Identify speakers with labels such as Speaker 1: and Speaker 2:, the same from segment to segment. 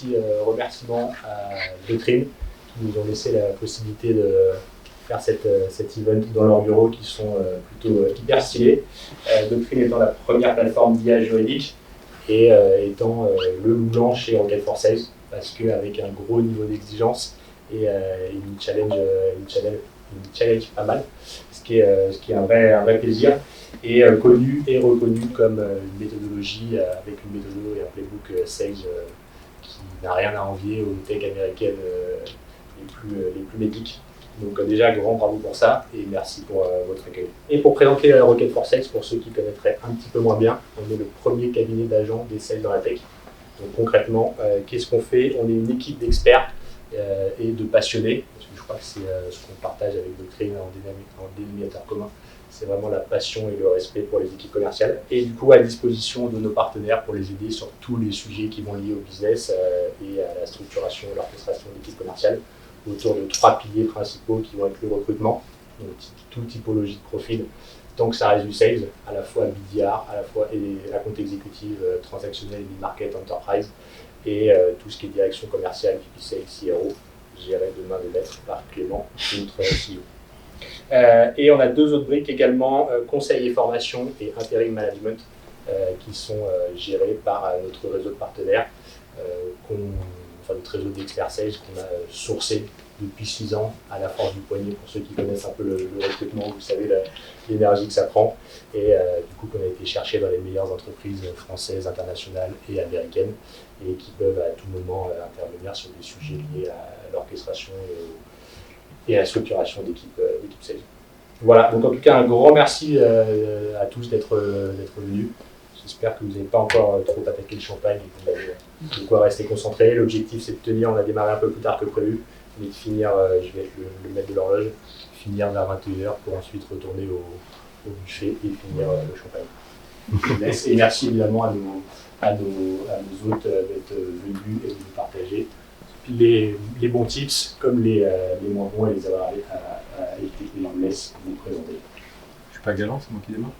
Speaker 1: petit remerciement à Doctrine qui nous ont laissé la possibilité de faire cet event dans leurs bureaux qui sont plutôt hyper stylés. Doctrine étant la première plateforme d'IA juridique et étant le loup blanc chez Rocket for Sales, parce qu'avec un gros niveau d'exigence et une challenge pas mal, ce qui est un vrai plaisir, et connu et reconnu comme une méthodologie avec une méthode et un playbook sales qui n'a rien à envier aux tech américaines les plus médiques. Donc déjà, grand bravo pour ça et merci pour votre accueil. Et pour présenter Rocket for Sales, pour ceux qui connaîtraient un petit peu moins bien, on est le premier cabinet d'agents des sales dans la tech. Donc concrètement, qu'est-ce qu'on fait? On est une équipe d'experts et de passionnés, parce que je crois que c'est ce qu'on partage avec Doctrine en dénominateur commun. C'est vraiment la passion et le respect pour les équipes commerciales. Et du coup, à disposition de nos partenaires pour les aider sur tous les sujets qui vont lier au business et à la structuration et l'orchestration d'équipes commerciales, autour de 3 piliers principaux qui vont être le recrutement, donc toute typologie de profil, tant que ça reste du sales, à la fois BDR, à la fois la compte exécutive, transactionnelle, mid-market, enterprise, et tout ce qui est direction commerciale, VP Sales, CRO, géré de main de maître par Clément, notre CEO. Et on a 2 autres briques également, conseil et formation et intérim management, qui sont gérés par notre réseau de partenaires, notre réseau d'experts sales qu'on a sourcé depuis 6 ans à la force du poignet, pour ceux qui connaissent un peu le recrutement, vous savez l'énergie que ça prend, et du coup qu'on a été chercher dans les meilleures entreprises françaises, internationales et américaines, et qui peuvent à tout moment intervenir sur des sujets liés à l'orchestration et à la structuration d'équipe sales. Voilà, donc en tout cas un grand merci à tous d'être venus. J'espère que vous n'avez pas encore trop attaqué le champagne et que vous avez de quoi rester concentré. L'objectif c'est de tenir, on a démarré un peu plus tard que prévu, mais de finir, je vais être le maître de l'horloge, finir vers 21h pour ensuite retourner au buffet et finir le champagne. Et merci évidemment à nos hôtes d'être venus et de nous partager les bons tips comme les moins bons et les avoir été et on laisse vous présenter.
Speaker 2: Je suis pas galant, c'est moi qui démarre.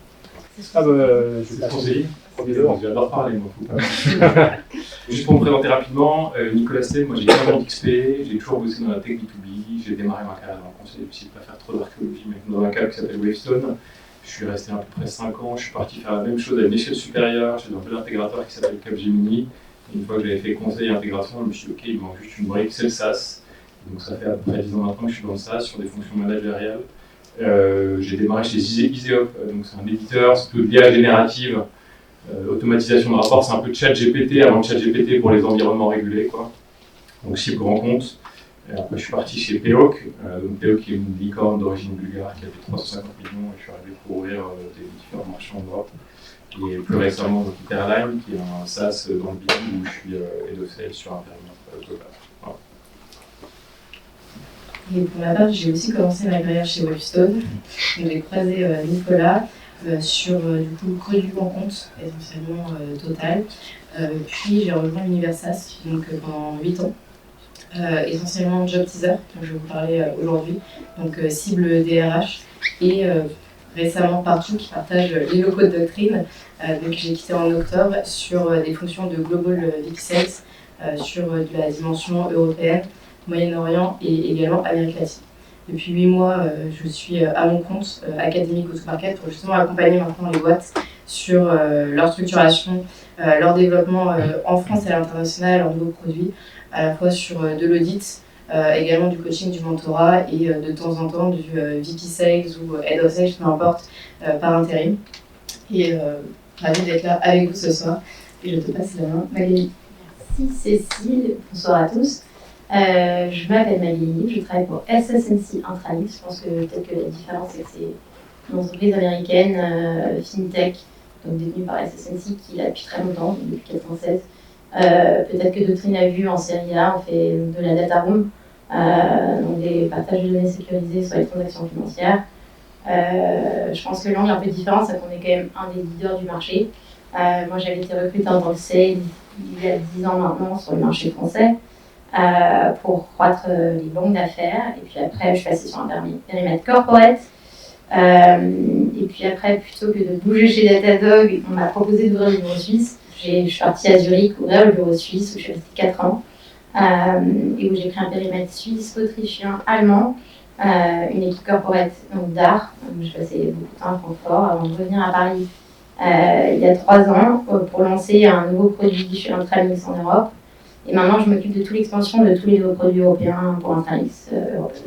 Speaker 1: Je vais conseiller.
Speaker 2: J'adore parler, moi. Juste pour me présenter rapidement, Nicolas Sey, moi j'ai 15 ans d'XP, j'ai toujours bossé dans la tech B2B, j'ai démarré ma carrière dans le conseil, j'ai de ne pas faire trop d'archéologie, mais dans un cadre qui s'appelle Wavestone. Je suis resté à peu près 5 ans, je suis parti faire la même chose à une échelle supérieure chez un bel intégrateur qui s'appelle Capgemini. Et une fois que j'avais fait conseil et intégration, je me suis dit ok, il manque juste une brique, c'est le SaaS. Donc ça fait à peu près 10 ans maintenant que je suis dans le SaaS sur des fonctions managériales. J'ai démarré chez Iseop, donc c'est un éditeur, c'est plutôt de l'IA générative, automatisation de rapports, c'est un peu de ChatGPT avant de ChatGPT pour les environnements régulés, quoi. Donc cible grand compte. Après je suis parti chez Peoc, donc Peoc qui est une licorne d'origine bulgare qui a fait 350 millions et je suis arrivé pour ouvrir des différents marchés en Europe. Et plus récemment Rocket Airline qui est un SaaS dans le B2B où je suis head of sales sur un périmètre global. Voilà.
Speaker 3: Et pour ma part, j'ai aussi commencé ma carrière chez Wavestone. J'ai croisé Nicolas sur du coup Creux du grand compte, essentiellement Total. Puis j'ai rejoint l'univers SaaS donc, pendant 8 ans. Essentiellement Job Teaser, dont je vais vous parler aujourd'hui, donc cible DRH, et récemment Partout qui partage les locaux de Doctrine. Donc j'ai quitté en octobre sur des fonctions de Global VP Sales sur de la dimension européenne, Moyen-Orient et également Amérique latine. Depuis 8 mois, je suis à mon compte académique Go-to-Market pour justement accompagner maintenant les boîtes sur leur structuration, leur développement en France et à l'international en nouveaux produits, à la fois sur de l'audit, également du coaching, du mentorat et de temps en temps du VP Sales ou Head of Sales, peu importe, par intérim. Et ravi d'être là avec vous ce soir. Et je te passe la main, Magali.
Speaker 4: Merci Cécile, bonsoir à tous. Je m'appelle Magali, je travaille pour SS&C Intralinks. Je pense que peut-être que la différence c'est que c'est une entreprise américaine, FinTech, donc détenue par SS&C qui est là depuis très longtemps, depuis 1996. Peut-être que Doctrine a vu en série A, on fait de la data room, donc des partages de données sécurisées sur les transactions financières. Je pense que l'angle est un peu différent, c'est qu'on est quand même un des leaders du marché. Moi j'avais été recrutée en tant que sales il y a 10 ans maintenant sur le marché français pour croître les banques d'affaires. Et puis après je suis passée sur un périmètre corporate. Et puis après, plutôt que de bouger chez Datadog, on m'a proposé d'ouvrir le bureau suisse. Je suis partie à Zurich ouvrir le bureau suisse où je suis restée 4 ans. et où j'ai pris un périmètre suisse, autrichien, allemand, une équipe corporate donc d'art. Je passais beaucoup de temps à Francfort avant de revenir à Paris il y a 3 ans pour lancer un nouveau produit chez Intralinks en Europe. Et maintenant, je m'occupe de toute l'expansion de tous les nouveaux produits européens pour Intralinks.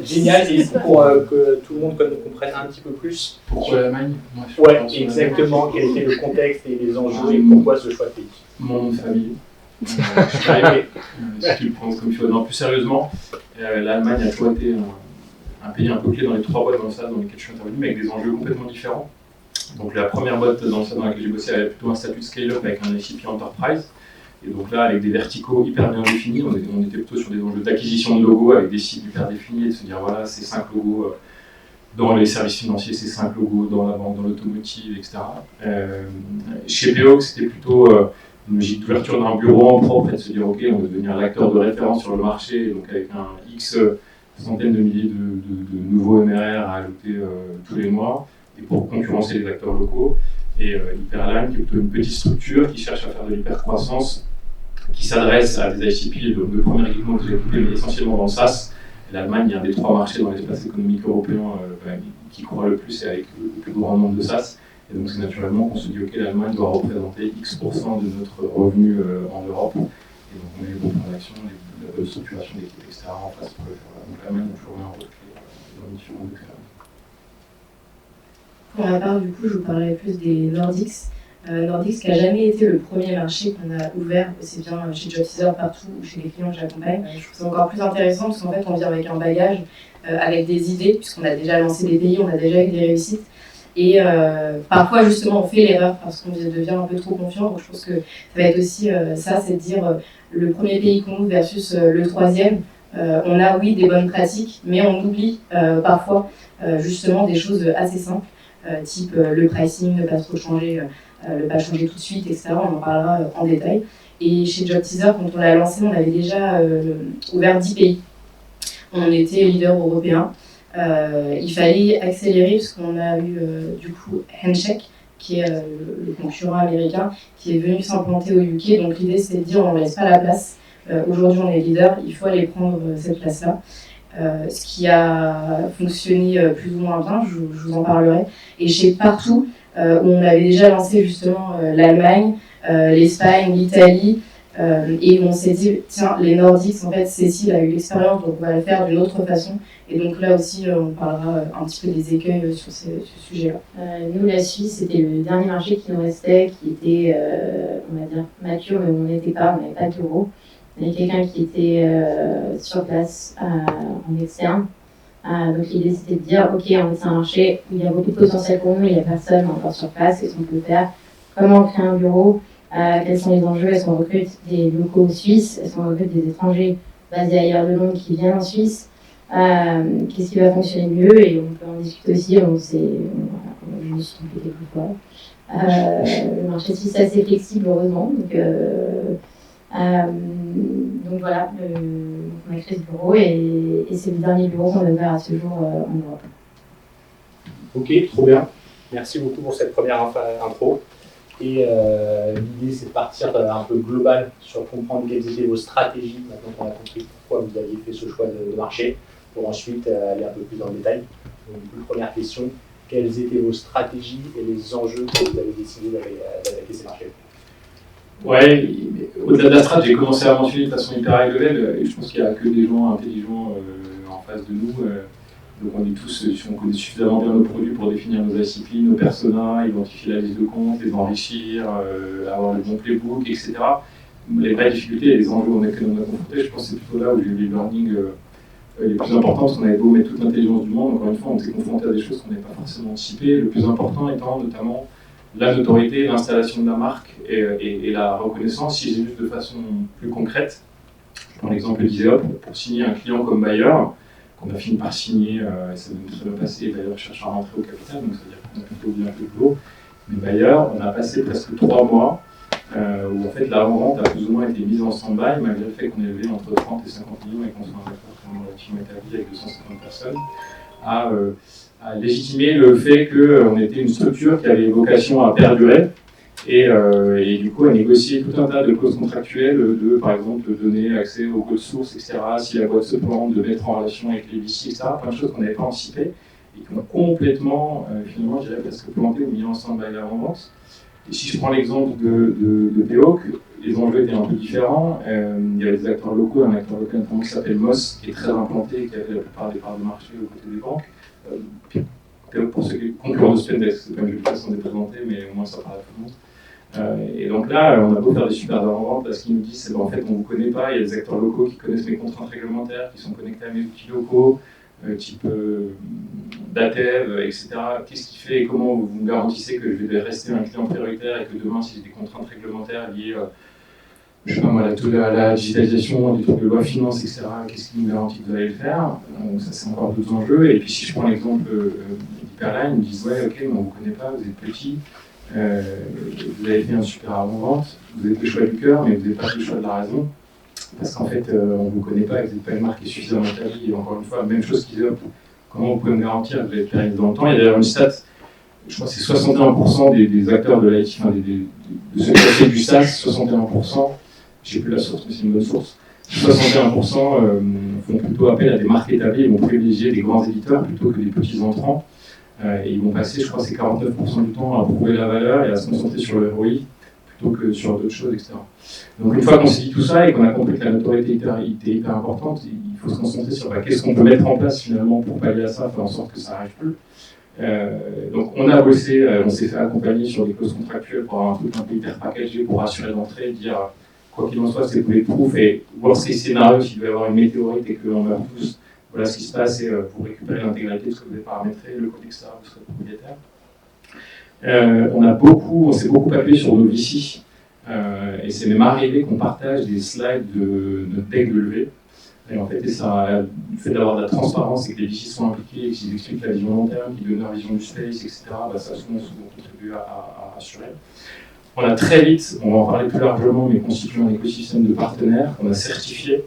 Speaker 1: Génial, et pour que tout le monde comprenne un petit peu plus.
Speaker 2: Pourquoi l'Allemagne?
Speaker 1: Ouais, exactement, quel était le contexte et les enjeux et pourquoi ce choix de pays?
Speaker 2: Mon nom de famille. Je suis arrivé, si tu le prends comme il faut. Non, plus sérieusement, l'Allemagne a toujours été un pays un peu clé dans les 3 boîtes dans le SaaS dans lesquelles je suis intervenu, mais avec des enjeux complètement différents. Donc la première boîte dans le SaaS dans laquelle j'ai bossé avait plutôt un statut de scale-up avec un ICP Enterprise. Et donc là, avec des verticaux hyper bien définis, on était plutôt sur des enjeux d'acquisition de logos avec des cibles hyper définis et de se dire voilà, c'est 5 logos dans les services financiers, c'est 5 logos dans la banque, dans l'automotive, etc. Chez PO, c'était plutôt une logique d'ouverture d'un bureau en propre et de se dire ok, on veut devenir l'acteur de référence sur le marché, donc avec un X centaines de milliers de nouveaux MRR à ajouter tous les mois, et pour concurrencer les acteurs locaux. Et Hyperline, qui est plutôt une petite structure qui cherche à faire de l'hypercroissance, qui s'adresse à des ICP, le premier équipement que j'ai occupé, mais essentiellement dans le SaaS. L'Allemagne est un des 3 marchés dans l'espace économique européen qui croît le plus et avec le plus grand nombre de SaaS. Et donc c'est naturellement qu'on se dit ok, l'Allemagne doit représenter X% de notre revenu en Europe. Et donc on met les bonnes transactions, la bonne structuration d'équipe, etc. en face pour le faire. Donc l'Allemagne a toujours eu un rôle clé dans différentes expériences.
Speaker 3: Pour ma part, du coup, je vous parlerai plus des Nordics. Nordics qui n'a jamais été le premier marché qu'on a ouvert, aussi bien chez JobTeaser partout ou chez les clients que j'accompagne. Je trouve ça encore plus intéressant parce qu'en fait, on vient avec un bagage, avec des idées, puisqu'on a déjà lancé des pays, on a déjà eu des réussites. Et parfois, justement, on fait l'erreur parce qu'on devient un peu trop confiant. Donc, je pense que ça va être aussi ça, c'est de dire le premier pays qu'on ouvre versus le 3e. On a, oui, des bonnes pratiques, mais on oublie parfois justement des choses assez simples, type le pricing, ne pas trop changer, ne pas changer tout de suite, etc. On en parlera en détail. Et chez JobTeaser, quand on l'a lancé, on avait déjà ouvert 10 pays. On était leader européen. Il fallait accélérer parce qu'on a eu du coup Handshake, qui est le concurrent américain, qui est venu s'implanter au UK. Donc l'idée c'était de dire on ne laisse pas la place. Aujourd'hui on est leader, il faut aller prendre cette place-là. Ce qui a fonctionné plus ou moins bien, je vous en parlerai. Et chez Partout, où on avait déjà lancé justement l'Allemagne, l'Espagne, l'Italie, et on s'est dit, tiens, les Nordiques, en fait, Cécile a eu l'expérience, donc on va le faire d'une autre façon. Et donc là aussi, on parlera un petit peu des écueils sur ce sujet-là.
Speaker 4: Nous, la Suisse, c'était le dernier marché qui nous restait, qui était, on va dire, mature, mais on n'était pas, on n'avait pas de bureau. On avait quelqu'un qui était sur place en externe. Donc l'idée, c'était de dire, ok, on est sur un marché où il y a beaucoup de potentiel pour nous, il n'y a personne encore sur place, qu'est-ce qu'on peut faire? Comment on crée un bureau? Quels sont les enjeux? Est-ce qu'on recrute des locaux suisses? Est-ce qu'on recrute des étrangers basés ailleurs de Londres qui viennent en Suisse? Qu'est-ce qui va fonctionner mieux? Et on peut en discuter aussi, je me suis trompée quelques fois. Le marché suisse est assez flexible, heureusement. Donc voilà, on a créé ce bureau et c'est le dernier bureau qu'on a ouvert à ce jour en Europe.
Speaker 1: Ok, trop bien. Merci beaucoup pour cette première intro. Et l'idée, c'est de partir un peu global sur comprendre quelles étaient vos stratégies, maintenant qu'on a compris pourquoi vous aviez fait ce choix de marché, pour ensuite aller un peu plus dans le détail. Donc, du coup, première question, quelles étaient vos stratégies et les enjeux que vous avez décidé d'attaquer ces marchés?
Speaker 2: Ouais, au-delà de la strat, j'ai commencé à mentionner de façon hyper high level, et je pense qu'il n'y a que des gens intelligents en face de nous. Donc on est tous, on connaît suffisamment bien nos produits pour définir nos ICP, nos personas, identifier la liste de comptes, les enrichir, avoir le bon playbook, etc. Les vraies difficultés et les enjeux auxquels on a confronté, je pense que c'est plutôt là où j'ai eu les learnings les plus importants, parce qu'on avait beau mettre toute l'intelligence du monde, encore une fois on s'est confronté à des choses qu'on n'avait pas forcément anticipées, le plus important étant notamment la notoriété, l'installation de la marque et la reconnaissance, si j'ai juste de façon plus concrète. Je prends l'exemple d'Iseop, pour signer un client comme Bayer, qu'on a fini par signer, et ça devait très bien passer, Bayer cherche à rentrer au capital, donc ça veut dire qu'on a plutôt bien fait le boulot. Mais Bayer, on a passé presque 3 mois où en fait la vente a plus ou moins été mise en stand-by, malgré le fait qu'on ait levé entre 30 et 50 millions et qu'on soit un acteur relativement établi avec 250 personnes, à légitimer le fait qu'on était une structure qui avait vocation à perdurer Et du coup, à négocier tout un tas de clauses contractuelles, par exemple, de donner accès au code source, etc., si la boîte se plante, de mettre en relation avec les VC, etc., plein de choses qu'on n'avait pas anticipées et qui ont complètement, finalement, je dirais presque planté ou mis en stand-by l'avant-vente. Et si je prends l'exemple de PO, les enjeux étaient un peu différents. Il y avait des acteurs locaux, un acteur local notamment qui s'appelle Moss, qui est très implanté et qui avait la plupart des parts de marché aux côtés des banques. PO, pour ceux qui sont concurrents de Spendesk, c'est pas une façon de les présenter, mais au moins ça parle à tout le monde. Et donc là, on a beau faire des super avant-ventes parce qu'ils nous disent en fait, on ne vous connaît pas, il y a des acteurs locaux qui connaissent mes contraintes réglementaires, qui sont connectés à mes outils locaux, type Datev, etc. Qu'est-ce qui fait et comment vous me garantissez que je vais rester un client prioritaire et que demain, si j'ai des contraintes réglementaires liées je sais pas moi, la digitalisation, des trucs de loi finance, etc., qu'est-ce qui nous garantit que vous allez le faire? Donc ça, c'est encore d'autres enjeux. Et puis si je prends l'exemple d'Hyperline, ils me disent ouais, ok, mais on ne vous connaît pas, vous êtes petit, vous avez fait un super avant-vente, vous êtes le choix du cœur, mais vous n'êtes pas le choix de la raison. Parce qu'en fait, on ne vous connaît pas, vous n'êtes pas une marque qui est suffisamment établie. Et encore une fois, même chose qu'ils disent, comment vous pouvez me garantir que vous allez être pérennisé dans le temps? Il y a d'ailleurs une stat, je crois que c'est 61% des acteurs de l'IT, enfin, de ceux qui ont fait du SaaS, 61%, je ne sais plus la source, mais c'est une bonne source, 61% font plutôt appel à des marques établies et vont privilégier des grands éditeurs plutôt que des petits entrants. Et ils vont passer, je crois, c'est 49% du temps à prouver la valeur et à se concentrer sur le ROI plutôt que sur d'autres choses, etc. Donc une fois qu'on s'est dit tout ça et qu'on a compris que la notoriété était hyper importante, il faut se concentrer sur qu'est-ce qu'on peut mettre en place finalement pour pallier à ça, faire en sorte que ça n'arrive plus. Donc on a bossé, on s'est fait accompagner sur des clauses contractuelles pour avoir un truc un peu hyper packagé pour rassurer l'entrée, dire quoi qu'il en soit, c'est bulletproof et voir ces scénarios s'il doit y avoir une météorite et qu'on meurt tous. Voilà ce qui se passe et vous récupérez l'intégralité de ce que vous avez paramétré, le code, etc., vous serez propriétaire. On s'est beaucoup appuyé sur nos VC et c'est même arrivé qu'on partage des slides de notre deck de levée. Et en fait, le fait d'avoir de la transparence et que les VC sont impliqués et qu'ils expliquent la vision long terme, qu'ils donnent leur vision du space, etc., ça a souvent contribué à rassurer. On a très vite, on va en parler plus largement, mais constitué un écosystème de partenaires qu'on a certifié.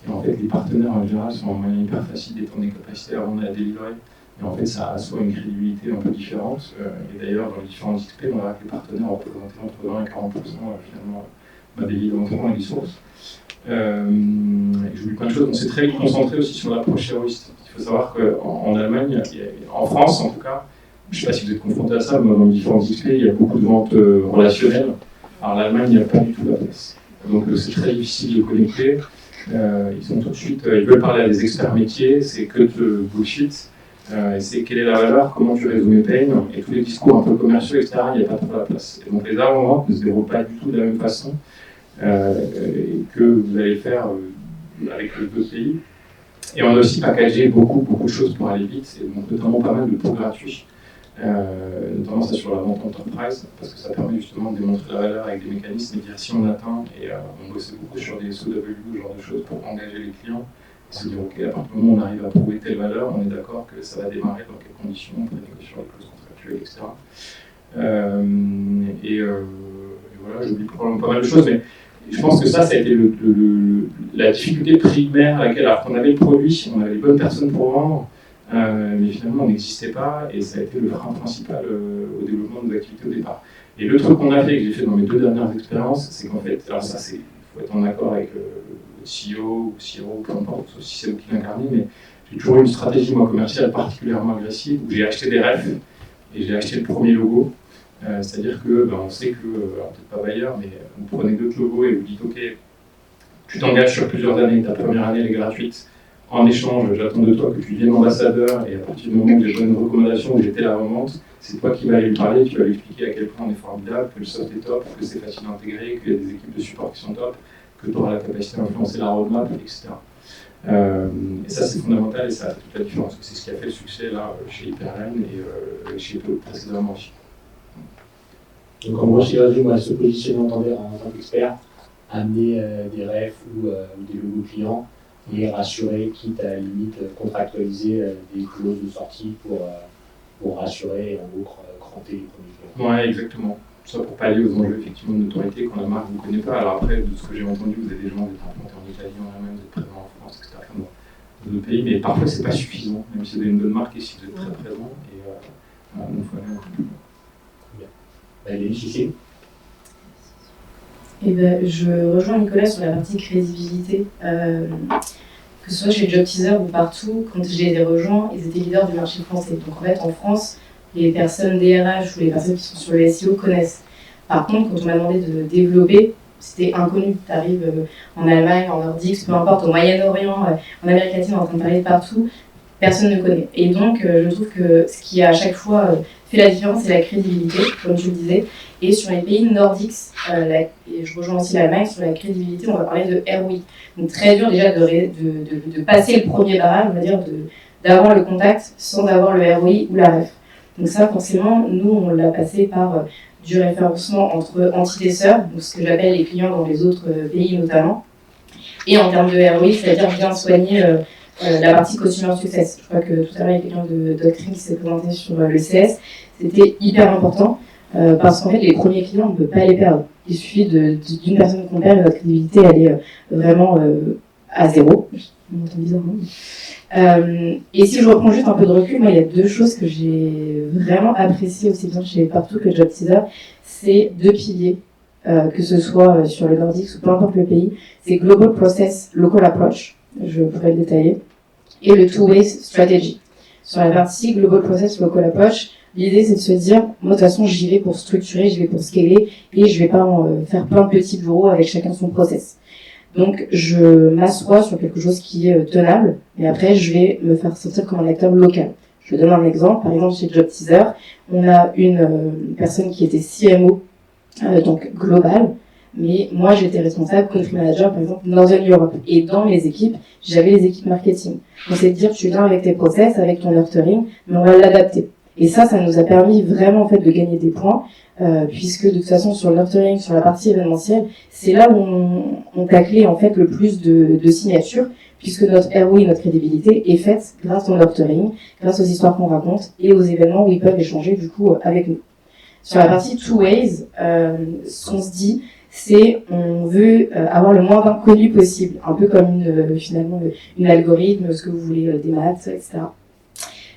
Speaker 2: Et en fait, les partenaires en général sont un moyen hyper facile d'étendre les capacités avant de la délivrer. Et en fait, ça assoit une crédibilité un peu différente. Et d'ailleurs, dans les différents XP, on verra que les partenaires représentaient entre 20 et 40% finalement des leads entrants et des sources. J'oublie plein de choses. On s'est très vite concentré aussi sur l'approche héroïste. Il faut savoir qu'en Allemagne, en France en tout cas, je ne sais pas si vous êtes confronté à ça, mais dans les différents XP, il y a beaucoup de ventes relationnelles. Alors l'Allemagne, il n'y a pas du tout la place. Donc c'est très difficile de connecter. Ils sont tout de suite, ils veulent parler à des experts métiers, c'est que de bullshit. C'est quelle est la valeur, comment tu résous mes peines, et tous les discours un peu commerciaux, etc., il n'y a pas trop la place. Et donc les avant-ventes ne se déroulent pas du tout de la même façon que vous allez faire avec d'autres pays. Et on a aussi packagé beaucoup de choses pour aller vite, et donc notamment pas mal de pots gratuits. Notamment ça sur la vente enterprise, parce que ça permet justement de démontrer la valeur avec des mécanismes et dire si on atteint, et on bossait beaucoup sur des SOW, ce genre de choses pour engager les clients, et se dire ok, à partir du moment où on arrive à prouver telle valeur, on est d'accord que ça va démarrer dans quelles conditions, on peut négocier sur les clauses contractuelles, etc. Voilà, j'oublie probablement pas mal de choses, mais je pense que ça a été la difficulté primaire à laquelle, alors qu'on avait le produit, on avait les bonnes personnes pour vendre, mais finalement on n'existait pas et ça a été le frein principal au développement de nos activités au départ. Et le truc qu'on a fait, que j'ai fait dans mes 2 dernières expériences, c'est qu'en fait, alors ça il faut être en accord avec le CEO ou CRO, peu importe, sauf si c'est vous qui l'incarnez, mais j'ai toujours eu une stratégie commerciale particulièrement agressive où j'ai acheté des refs et j'ai acheté le premier logo. C'est-à-dire que on sait que, alors peut-être pas Bayer, mais vous prenez d'autres logos et vous dites ok, tu t'engages sur plusieurs années, ta première année elle est gratuite. En échange, j'attends de toi que tu deviennes ambassadeur et à partir du moment où j'ai donné une recommandation, où j'étais la revente, c'est toi qui vas aller lui parler, tu vas lui expliquer à quel point on est formidable, que le soft est top, que c'est facile à intégrer, qu'il y a des équipes de support qui sont top, que tu auras la capacité d'influencer la roadmap, etc. Et ça c'est fondamental et ça a fait toute la différence. C'est ce qui a fait le succès là chez Hyperline et chez PO précédemment aussi.
Speaker 1: Donc en gros, ce qui résume, se positionner en tant qu'expert, amener des refs ou des logos clients et rassurer, quitte à la limite contractualiser des clauses de sortie pour rassurer et en gros cranter les premiers clients.
Speaker 2: Ouais, exactement. Ça pour pallier aux enjeux effectivement de notoriété quand la marque ne vous connaît pas. Alors après, de ce que j'ai entendu, vous avez des gens, vous êtes implantés en Italie, en Allemagne, vous êtes présents en France, etc. Enfin, dans d'autres pays, mais parfois c'est pas suffisant, même si vous avez une bonne marque et si vous êtes très présent. Et il faut aller un peu plus loin.
Speaker 1: Elle est difficile.
Speaker 3: Eh ben, je rejoins Nicolas sur la partie crédibilité. Que ce soit chez Job Teaser ou partout, quand je les ai rejoints, ils étaient leaders du marché français. Donc en fait, en France, les personnes DRH ou les personnes qui sont sur le SEO connaissent. Par contre, quand on m'a demandé de développer, c'était inconnu. Tu arrives en Allemagne, en Nordique, peu importe, au Moyen-Orient, en Amérique latine, en train de parler de partout, personne ne connaît. Et donc, je trouve que ce qui a à chaque fois fait la différence, c'est la crédibilité, comme tu le disais. Et sur les pays nordiques, et je rejoins aussi l'Allemagne, sur la crédibilité, on va parler de ROI. Donc très dur déjà de passer le premier barrage, on va dire, d'avoir le contact sans avoir le ROI ou la ref. Donc ça, forcément, nous, on l'a passé par du référencement entre entités sœurs, donc ce que j'appelle les clients dans les autres pays notamment, et en termes de ROI, c'est-à-dire bien soigner la partie Customer Success. Je crois que tout à l'heure, il y a quelqu'un de Doctrine qui s'est présenté sur le CS. C'était hyper important parce qu'en fait, les premiers clients, on ne peut pas les perdre. Il suffit d'une personne qu'on perd et votre crédibilité, elle est vraiment à zéro. On entend bizarrement. Et si je reprends juste un peu de recul, moi, il y a deux choses que j'ai vraiment appréciées aussi bien chez Partout que Job Teaser. C'est deux piliers, que ce soit sur les Nordiques ou peu importe le pays. C'est Global Process, Local Approach. Je pourrais le détailler. Et le Two-Way Strategy. Sur la partie Global Process, Local Approach, l'idée c'est de se dire, moi de toute façon j'y vais pour structurer, j'y vais pour scaler, et je vais pas faire plein de petits bureaux avec chacun son process. Donc je m'assois sur quelque chose qui est tenable, et après je vais me faire sentir comme un acteur local. Je donne un exemple, par exemple chez Job Teaser, on a une personne qui était CMO, donc global, mais moi j'étais responsable country manager par exemple Northern Europe, et dans mes équipes j'avais les équipes marketing. Donc c'est de dire tu viens avec tes process, avec ton nurturing, mais on va l'adapter. Et ça nous a permis vraiment en fait de gagner des points, puisque de toute façon sur le nurturing, sur la partie événementielle, c'est là où on taclait en fait le plus de signatures, puisque notre ROI, notre crédibilité est faite grâce au nurturing, grâce aux histoires qu'on raconte et aux événements où ils peuvent échanger du coup avec nous. Sur la partie Two Ways, ce qu'on se dit, c'est on veut avoir le moins d'inconnus possible, un peu comme finalement une algorithme, ce que vous voulez, des maths, etc.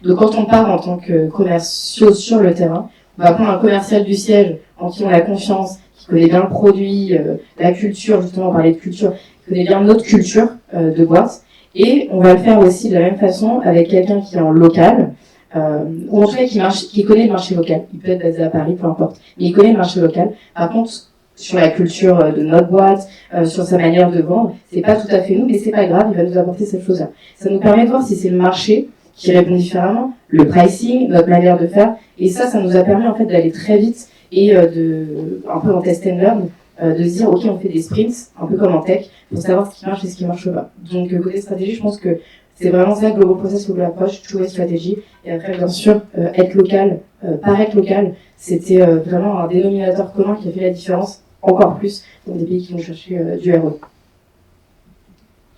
Speaker 3: Donc quand on part en tant que commerciaux sur le terrain, on va prendre un commercial du siège en qui on a confiance, qui connaît bien le produit, la culture, justement on parlait de culture, qui connaît bien notre culture de boîte, et on va le faire aussi de la même façon avec quelqu'un qui est en local, ou en tout cas qui connaît le marché local. Il peut être basé à Paris, peu importe, mais il connaît le marché local. Par contre, sur la culture de notre boîte, sur sa manière de vendre, c'est pas tout à fait nous, mais c'est pas grave, il va nous apporter cette chose-là. Ça nous permet de voir si c'est le marché qui répond différemment, le pricing, notre manière de faire, et ça nous a permis en fait d'aller très vite et un peu en test and learn, de se dire ok on fait des sprints, un peu comme en tech, pour savoir ce qui marche et ce qui marche pas. Donc côté stratégie, je pense que c'est vraiment ça, Global Process, Global Approach, Two-Way Strategy, et après bien sûr être local, paraître local, c'était vraiment un dénominateur commun qui a fait la différence, encore plus dans des pays qui vont chercher du ROI.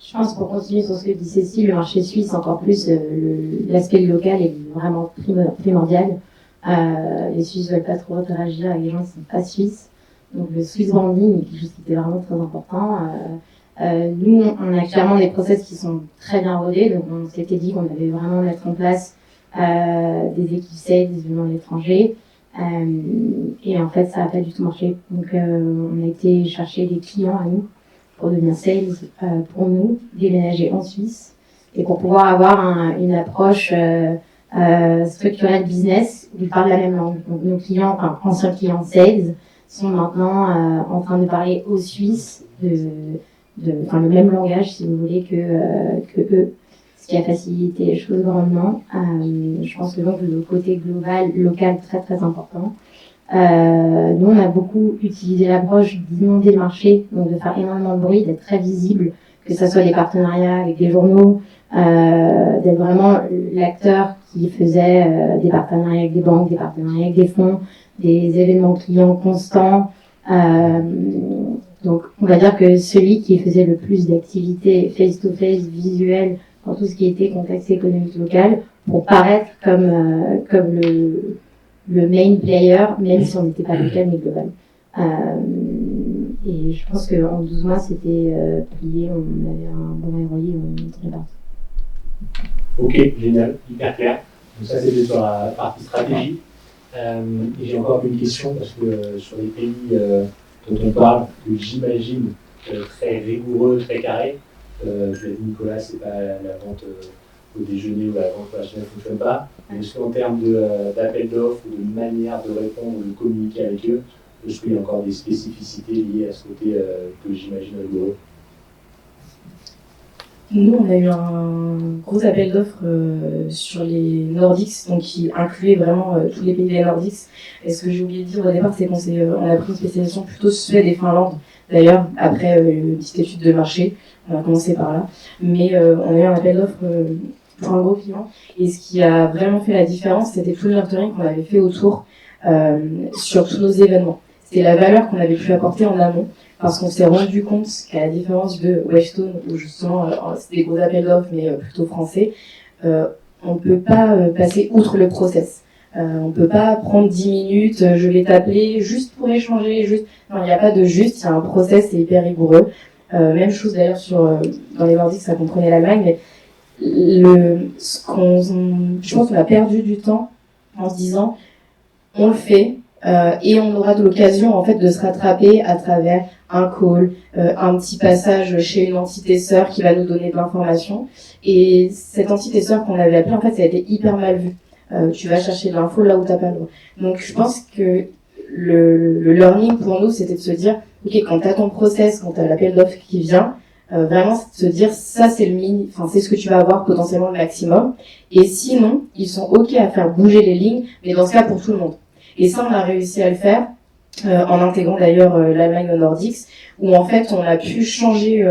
Speaker 4: Je pense pour continuer sur ce que dit Cécile, le marché suisse encore plus, l'aspect local est vraiment primordial. Les Suisses veulent pas trop interagir avec les gens qui sont pas suisses. Donc le Swiss branding est quelque chose qui était vraiment très important. Nous, on a clairement des process qui sont très bien rodés. Donc on s'était dit qu'on allait vraiment mettre en place des équipes sales, des événements à l'étranger. Et en fait, ça n'a pas du tout marché. Donc on a été chercher des clients à nous pour devenir sales pour nous, déménager en Suisse, et pour pouvoir avoir une approche structurelle business où ils parlent la même langue. Donc nos clients, enfin anciens clients sales, sont maintenant en train de parler aux Suisses le même langage, si vous voulez, que eux, ce qui a facilité les choses grandement. Je pense que donc le côté global, local, très très important. Nous, on a beaucoup utilisé l'approche d'inonder le marché, donc de faire énormément de bruit, d'être très visible, que ce soit des partenariats avec des journaux, d'être vraiment l'acteur qui faisait des partenariats avec des banques, des partenariats avec des fonds, des événements clients constants. Donc, on va dire que celui qui faisait le plus d'activités face-to-face, visuelles, dans tout ce qui était contexte économique local, pour paraître comme le main player, même si on n'était pas local mais global. Et je pense qu'en 12 mois, c'était plié, on avait un bon ROI, on était parti.
Speaker 1: Ok, génial, hyper clair. Donc ça, c'était sur la partie stratégie. Et j'ai encore une question, parce que sur les pays dont on parle, que j'imagine très rigoureux, très carré. Tu l'as dit Nicolas, c'est pas la vente au déjeuner ou la vente relationnelle ne fonctionne pas. Mais est-ce qu'en termes d'appel d'offres ou de manière de répondre ou de communiquer avec eux, est-ce qu'il y a encore des spécificités liées à ce côté que j'imagine rigoureux?
Speaker 3: Nous, on a eu un gros appel d'offres sur les Nordiques, donc qui incluait vraiment tous les pays des Nordiques. Et ce que j'ai oublié de dire au départ, c'est on a pris une spécialisation plutôt Suède et Finlande, d'ailleurs, après une petite étude de marché. On a commencé par là. Mais on a eu un appel d'offres pour un gros client. Et ce qui a vraiment fait la différence, c'était tout le nurturing qu'on avait fait autour sur tous nos événements. C'était la valeur qu'on avait pu apporter en amont. Parce qu'on s'est rendu compte qu'à la différence de Wavestone, où justement c'est des gros appels d'offres, mais plutôt français, on peut pas passer outre le process. On peut pas prendre 10 minutes, je vais t'appeler juste pour échanger, juste. Non, il n'y a pas de juste, il y a un process, c'est hyper rigoureux. Même chose d'ailleurs dans les Nordiques, ça comprenait l'Allemagne, mais je pense qu'on a perdu du temps en se disant, on le fait, et on aura de l'occasion en fait de se rattraper à travers un call, un petit passage chez une entité sœur qui va nous donner de l'information. Et cette entité sœur qu'on avait appelée, en fait, ça a été hyper mal vu. Tu vas chercher de l'info là où t'as pas le droit. Donc je pense que le learning pour nous, c'était de se dire, ok, quand t'as ton process, quand t'as l'appel d'offres qui vient, vraiment c'est de se dire ça c'est c'est ce que tu vas avoir potentiellement le maximum. Et sinon, ils sont ok à faire bouger les lignes, mais dans ce cas pour tout le monde. Et ça, on a réussi à le faire en intégrant d'ailleurs l'Allemagne aux Nordiques, où en fait on a pu changer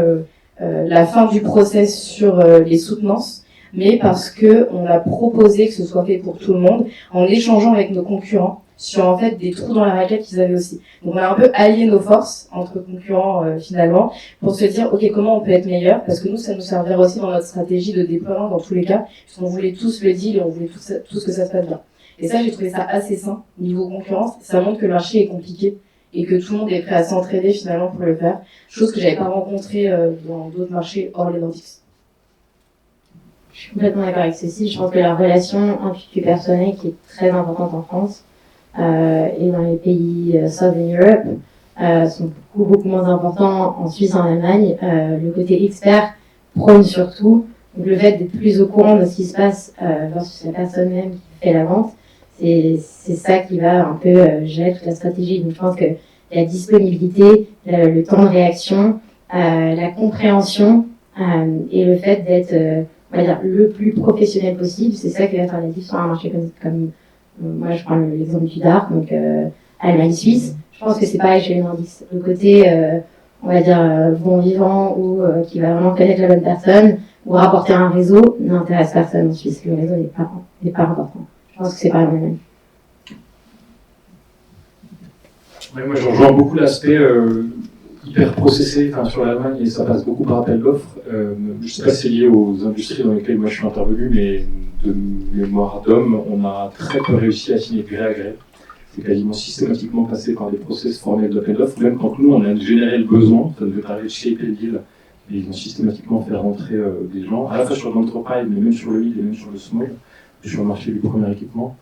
Speaker 3: la fin du process sur les soutenances, mais parce que on a proposé que ce soit fait pour tout le monde, en échangeant avec nos concurrents sur en fait des trous dans la raquette qu'ils avaient aussi. Donc on a un peu allié nos forces entre concurrents finalement pour se dire ok comment on peut être meilleur, parce que nous ça nous servira aussi dans notre stratégie de déploiement dans tous les cas, parce qu'on voulait tous le deal et on voulait tous que ça se passe bien. Et ça, j'ai trouvé ça assez sain niveau concurrence. Ça montre que le marché est compliqué et que tout le monde est prêt à s'entraider finalement pour le faire. Chose que j'avais pas rencontrée dans d'autres marchés hors les Nordiques.
Speaker 4: Je suis complètement d'accord avec ceci. Je pense que la relation individu-personnel qui est très importante en France et dans les pays Southern Europe sont beaucoup moins importants en Suisse et en Allemagne. Le côté expert prône surtout. Donc le fait d'être plus au courant de ce qui se passe versus la personne même qui fait la vente. C'est ça qui va un peu gérer toute la stratégie. Donc je pense que la disponibilité, le temps de réaction, la compréhension et le fait d'être, on va dire, le plus professionnel possible, c'est ça qui va faire la différence sur un marché comme moi je prends l'exemple du DAR, donc Allemagne-Suisse. Je pense que c'est pareil chez les Nordiques. Le côté, on va dire, bon vivant ou qui va vraiment connaître la bonne personne ou rapporter un réseau n'intéresse personne en Suisse. Le réseau n'est pas important. Je pense que c'est pas le même.
Speaker 2: Ouais, moi, je rejoins beaucoup l'aspect hyper processé sur l'Allemagne et ça passe beaucoup par appel d'offres. Je ne sais pas si c'est lié aux industries dans lesquelles moi je suis intervenu, mais de mémoire d'homme, on a très peu réussi à signer gré à gré. C'est quasiment systématiquement passé par des process formels d'appel d'offres. Même quand nous, on a généré le besoin, ça devait arriver de shaper le deal, et ils ont systématiquement fait rentrer des gens, à la fois sur l'enterprise, mais même sur le mid et même sur le small, sur le marché du premier équipement.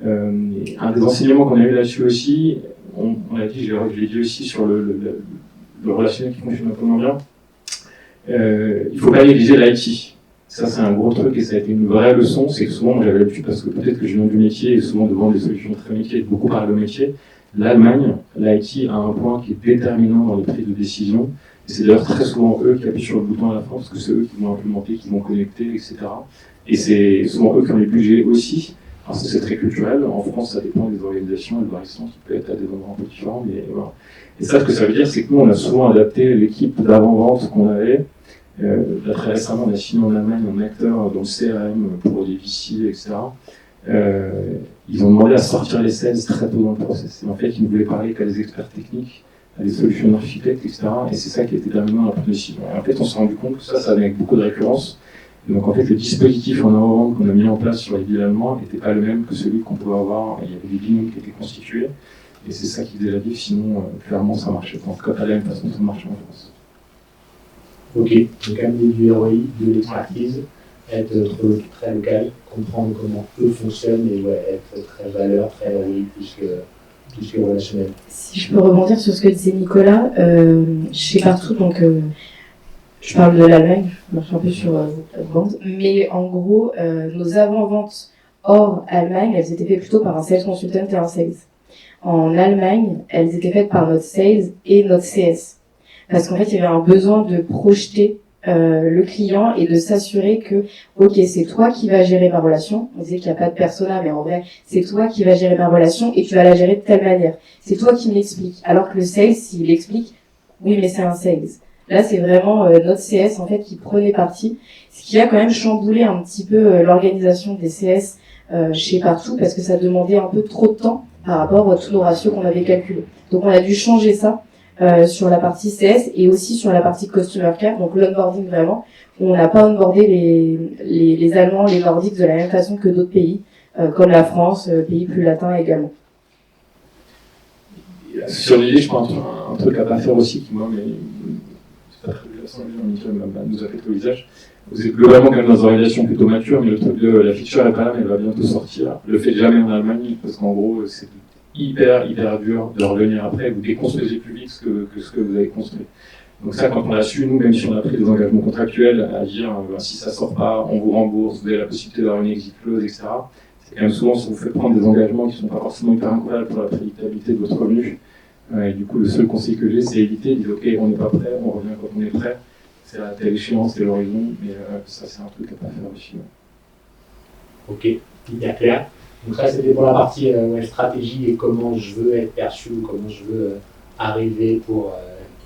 Speaker 2: Et un des enseignements qu'on a eu là-dessus aussi, on l'a dit, je l'ai dit aussi sur le relationnel qui fonctionne un peu moins bien, il ne faut pas négliger l'IT. Ça, c'est un gros truc et ça a été une vraie leçon. C'est que souvent, moi j'avais l'habitude, parce que peut-être que je viens du métier et souvent devant des solutions très métiers, beaucoup par le métier, l'Allemagne, l'IT a un point qui est déterminant dans les prises de décision. Et c'est d'ailleurs très souvent eux qui appuient sur le bouton à la fin, parce que c'est eux qui vont implémenter, qui vont connecter, etc. Et c'est souvent eux qui ont les budgets aussi, parce que c'est très culturel. En France, ça dépend des organisations et de variations qui peut être à des endroits un peu différents. Mais voilà. Et ça, ce que ça veut dire, c'est que nous, on a souvent adapté l'équipe d'avant-vente qu'on avait. Là, très récemment, on a signé en Allemagne un acteur dans le CRM pour des VC, etc. Ils ont demandé à sortir les sales très tôt dans le process. Et en fait, ils ne voulaient parler qu'à des experts techniques, à des solutions architectes, etc. Et c'est ça qui a été déterminant dans la prise de décision. Et en fait, on s'est rendu compte que ça venait avec beaucoup de récurrence. Et donc, en fait, le dispositif en avant qu'on a mis en place sur les deals allemands n'était pas le même que celui qu'on pouvait avoir. Il y avait des binômes qui étaient constitués. Et c'est ça qui faisait la diff. Sinon, clairement, ça marchait pas. En tout cas, pas de la même façon que ça marchait en France.
Speaker 1: Ok, donc amener du ROI, de l'expertise, être très local, comprendre comment eux fonctionnent et être très valeur, très ROI plus tout ce qui est relationnel.
Speaker 3: Si je peux rebondir sur ce que disait Nicolas, chez Partout, donc je parle de l'Allemagne, je marche un peu sur la vente, mais en gros, nos avant-ventes hors Allemagne, elles étaient faites plutôt par un sales consultant et un sales. En Allemagne, elles étaient faites par notre sales et notre CS. Parce qu'en fait, il y avait un besoin de projeter le client et de s'assurer que, ok, c'est toi qui vas gérer ma relation. On disait qu'il n'y a pas de persona, mais en vrai, c'est toi qui vas gérer ma relation et tu vas la gérer de telle manière. C'est toi qui me l'expliques. Alors que le sales, s'il explique, oui, mais c'est un sales. Là, c'est vraiment notre CS, en fait, qui prenait parti. Ce qui a quand même chamboulé un petit peu l'organisation des CS chez Partout, parce que ça demandait un peu trop de temps par rapport à tous nos ratios qu'on avait calculés. Donc, on a dû changer ça. Sur la partie CS et aussi sur la partie Customer Care, donc l'onboarding vraiment, où on n'a pas onboardé les Allemands, les Nordiques de la même façon que d'autres pays, comme la France, pays plus latins également.
Speaker 2: Sur l'idée, je pense un truc à pas faire aussi, qui moi, mais c'est pas très intéressant, nous affecte au visage. Vous êtes globalement quand même dans une organisation plutôt mature, mais le truc de la feature est pas là, mais elle va bientôt sortir. Le fait de jamais en Allemagne, parce qu'en gros, c'est hyper dur de revenir après, vous déconstruisez plus vite que ce que vous avez construit. Donc ça, quand on l'a su, nous, même si on a pris des engagements contractuels à dire si ça sort pas, on vous rembourse, vous avez la possibilité d'avoir une exit clause, etc. C'est quand même souvent si vous faites prendre des engagements qui sont pas forcément hyper incroyables pour la prédictabilité de votre revenu. Et du coup, le seul conseil que j'ai, c'est éviter de dire ok, on n'est pas prêt, on revient quand on est prêt. C'est la telle échéance, c'est l'horizon, mais ça, c'est un truc à pas faire aussi. Ouais.
Speaker 1: Ok, hyper clair. Donc ça, c'était pour la partie stratégie et comment je veux être perçu ou comment je veux arriver pour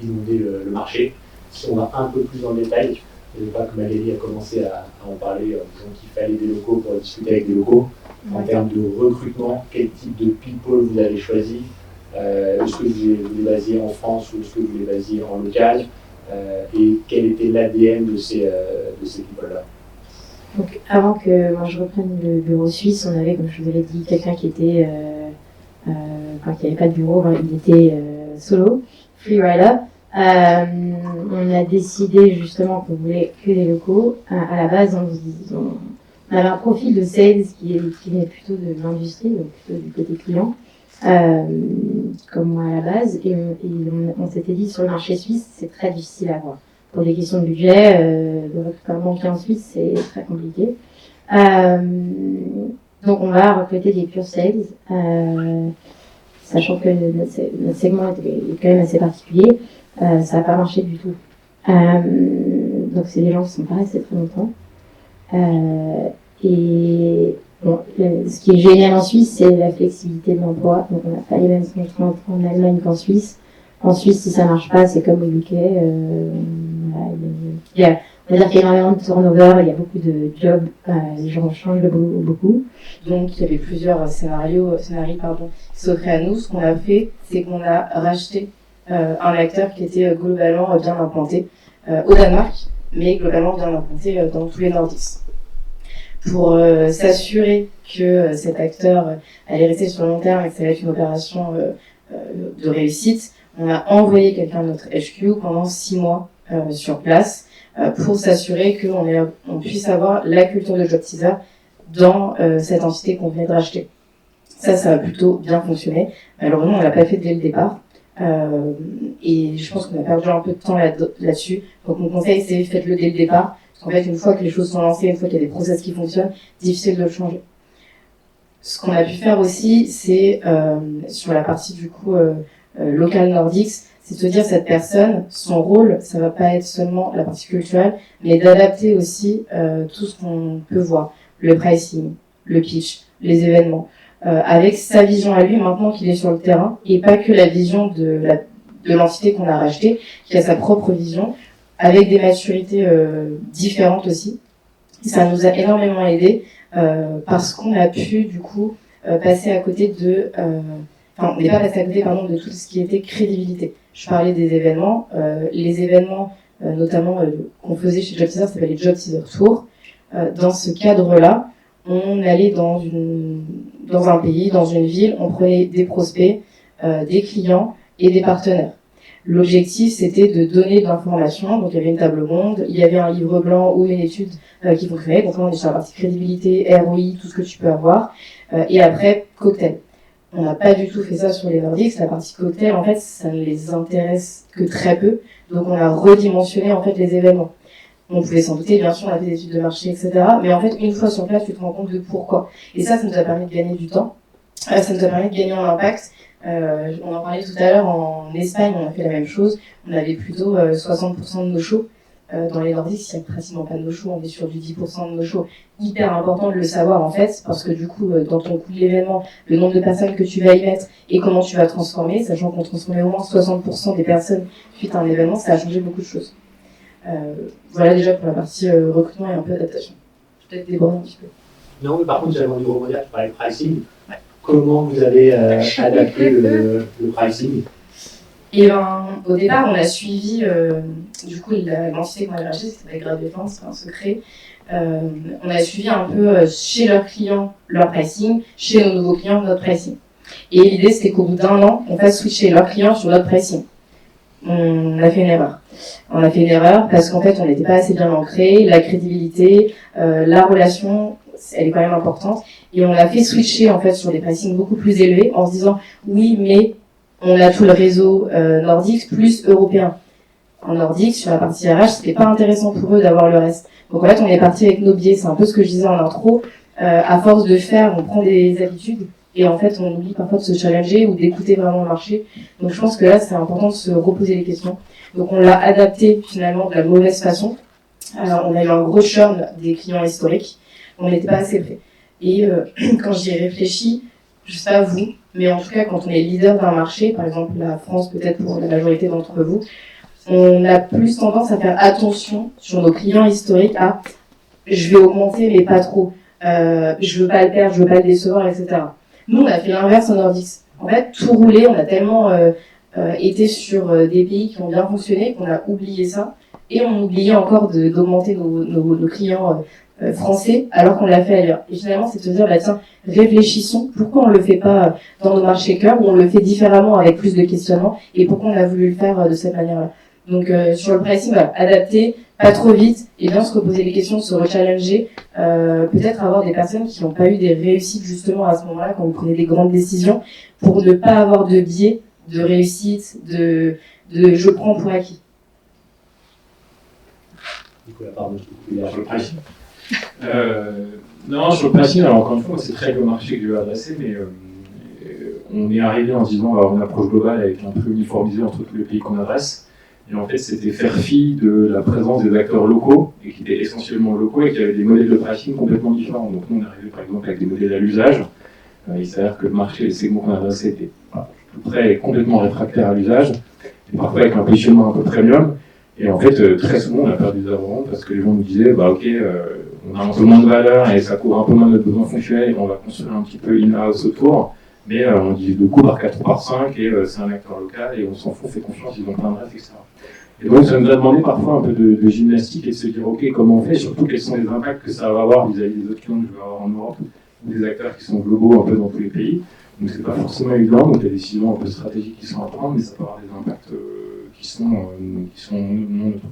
Speaker 1: inonder le marché. Si on va un peu plus en détail, je ne sais pas que Magali a commencé à en parler en disant qu'il fallait des locaux pour discuter avec des locaux. En termes de recrutement, quel type de people vous avez choisi? Est-ce que vous les basiez en France ou est-ce que vous les basiez en local? Et quel était l'ADN de ces people-là?
Speaker 4: Donc, avant que moi je reprenne le bureau suisse, on avait, comme je vous avais dit, quelqu'un qui était, qui n'avait pas de bureau, il était solo, freerider. On a décidé justement qu'on voulait que des locaux. À la base, on avait un profil de sales qui venait plutôt de l'industrie, donc plutôt du côté client, comme moi à la base. Et on s'était dit sur le marché suisse, c'est très difficile à avoir. Pour des questions de budget, de recrutement banquier en Suisse, c'est très compliqué. Donc on va recruter des pure sales, sachant que notre segment est quand même assez particulier. Ça n'a pas marché du tout. Donc c'est des gens qui ne sont pas restés très longtemps. Et bon, ce qui est génial en Suisse, c'est la flexibilité de l'emploi. Donc on n'a pas les mêmes contraintes en Allemagne qu'en Suisse. En Suisse, si ça marche pas, c'est comme au UK. On va dire qu'il y a énormément de turnover, il y a beaucoup de jobs, les gens changent beaucoup.
Speaker 3: Donc il y avait plusieurs scénarios qui s'offraient à nous. Ce qu'on a fait, c'est qu'on a racheté un acteur qui était globalement bien implanté au Danemark, mais globalement bien implanté dans tous les Nordiques. Pour s'assurer que cet acteur allait rester sur le long terme et que ça allait être une opération de réussite, on a envoyé quelqu'un de notre HQ pendant 6 mois sur place pour s'assurer qu'on puisse avoir la culture de job teaser dans cette entité qu'on venait de racheter. Ça a plutôt bien fonctionné. Malheureusement, on l'a pas fait dès le départ. Et je pense qu'on a perdu un peu de temps là-dessus. Donc mon conseil, c'est faites-le dès le départ. Parce qu'en fait, une fois que les choses sont lancées, une fois qu'il y a des process qui fonctionnent, difficile de le changer. Ce qu'on a pu faire aussi, c'est sur la partie du coup local Nordics, c'est de se dire cette personne, son rôle, ça va pas être seulement la partie culturelle, mais d'adapter aussi tout ce qu'on peut voir, le pricing, le pitch, les événements, avec sa vision à lui maintenant qu'il est sur le terrain, et pas que la vision de l'entité qu'on a rachetée, qui a sa propre vision, avec des maturités différentes aussi. Ça nous a énormément aidé parce qu'on a pu du coup passer à côté de on n'est pas passé à côté de tout ce qui était crédibilité. Je parlais des événements, les événements notamment qu'on faisait chez Job Teaser, ça s'appelle les Job Teaser Tours. Dans ce cadre-là, on allait dans un pays, dans une ville, on prenait des prospects, des clients et des partenaires. L'objectif, c'était de donner de l'information. Donc, il y avait une table ronde, il y avait un livre blanc ou une étude qui fonctionnait. Donc là, on est sur la partie crédibilité, ROI, tout ce que tu peux avoir. Et après, cocktail. On n'a pas du tout fait ça sur les Nordiques. La partie cocktail, en fait, ça ne les intéresse que très peu. Donc, on a redimensionné, en fait, les événements. On pouvait s'en douter, bien sûr, on a fait des études de marché, etc. Mais en fait, une fois sur place, tu te rends compte de pourquoi. Et ça nous a permis de gagner du temps. Ça nous a permis de gagner en impact. On en parlait tout à l'heure, en Espagne, on a fait la même chose. On avait plutôt 60% de nos shows. Dans les Nordiques, il n'y a pratiquement pas de no-show, on est sur du 10% de no-show. Hyper important de le savoir en fait, parce que du coup, dans ton coût de l'événement, le nombre de personnes que tu vas y mettre et comment tu vas transformer, sachant qu'on transformait au moins 60% des personnes suite à un événement, ça a changé beaucoup de choses. Voilà déjà pour la partie recrutement et un peu adaptation. Je vais peut-être déborder un petit peu.
Speaker 1: Non, mais par contre, j'avais envie de rebondir, tu parlais de pricing. Comment vous avez adapté le pricing?
Speaker 3: Et ben, au départ, on a suivi, du coup, l'entité qu'on avait rachetée, c'était Graduation, c'est un secret. On a suivi un peu chez leurs clients leur pricing, chez nos nouveaux clients notre pricing. Et l'idée, c'était qu'au bout d'un an, on fasse switcher leurs clients sur notre pricing. On a fait une erreur. On a fait une erreur parce qu'en fait, on n'était pas assez bien ancré, la crédibilité, la relation, elle est quand même importante. Et on a fait switcher, en fait, sur des pricing beaucoup plus élevés en se disant, oui, mais on a tout le réseau nordique plus européen. En nordique, sur la partie RH, c'était pas intéressant pour eux d'avoir le reste. Donc en fait, on est parti avec nos biais. C'est un peu ce que je disais en intro. À force de faire, on prend des habitudes et en fait, on oublie parfois de se challenger ou d'écouter vraiment le marché. Donc je pense que là, c'est important de se reposer les questions. Donc on l'a adapté finalement de la mauvaise façon. On a eu un gros churn des clients historiques. On n'était pas assez prêts. Et quand j'y ai réfléchi, je sais pas vous, mais en tout cas, quand on est leader d'un marché, par exemple la France, peut-être pour la majorité d'entre vous, on a plus tendance à faire attention sur nos clients historiques à je vais augmenter, mais pas trop. Je veux pas le perdre, je veux pas le décevoir, etc. Nous, on a fait l'inverse en Nordics. En fait, tout roulé, on a tellement été sur des pays qui ont bien fonctionné qu'on a oublié ça. Et on oubliait encore d'augmenter nos clients français alors qu'on l'a fait ailleurs. Et finalement, c'est de se dire, bah tiens, réfléchissons, pourquoi on le fait pas dans nos marchés cœurs, où on le fait différemment avec plus de questionnements, et pourquoi on a voulu le faire de cette manière-là. Donc sur le pricing, voilà, adapter, pas trop vite, et bien se reposer les questions, se rechallenger, peut-être avoir des personnes qui n'ont pas eu des réussites justement à ce moment-là, quand vous prenez des grandes décisions, pour ne pas avoir de biais de réussite, de je prends pour acquis.
Speaker 1: Nicolas, pardon,
Speaker 2: sur le pricing. Non, sur le pricing, alors encore une fois, c'est très le marché que je vais adresser, mais on est arrivé en se disant on va avoir une approche globale avec un peu uniformisée entre tous les pays qu'on adresse. Et en fait, c'était faire fi de la présence des acteurs locaux, et qui étaient essentiellement locaux, et qui avaient des modèles de pricing complètement différents. Donc nous, on est arrivé par exemple avec des modèles à l'usage. Il s'avère que le marché, les segments qu'on adressait étaient à peu près complètement réfractaires à l'usage, et parfois avec un positionnement un peu premium. Et en fait, très souvent, on a perdu des avant parce que les gens nous disaient, bah ok, on a un peu moins de valeur et ça couvre un peu moins notre besoin fonctionnel, et on va construire un petit peu in-house autour. Mais on divise le coût par 4 ou par 5 et c'est un acteur local et on s'en fout, on fait confiance, ils ont plein de reste, etc. Et donc ça nous a demandé parfois un peu de gymnastique et de se dire ok, comment on fait, surtout quels sont les impacts que ça va avoir vis-à-vis des autres clients que je vais avoir en Europe, des acteurs qui sont globaux un peu dans tous les pays. Donc c'est pas forcément évident, donc il y a des décisions un peu stratégiques qui sont à prendre, mais ça peut avoir des impacts qui sont non neutres.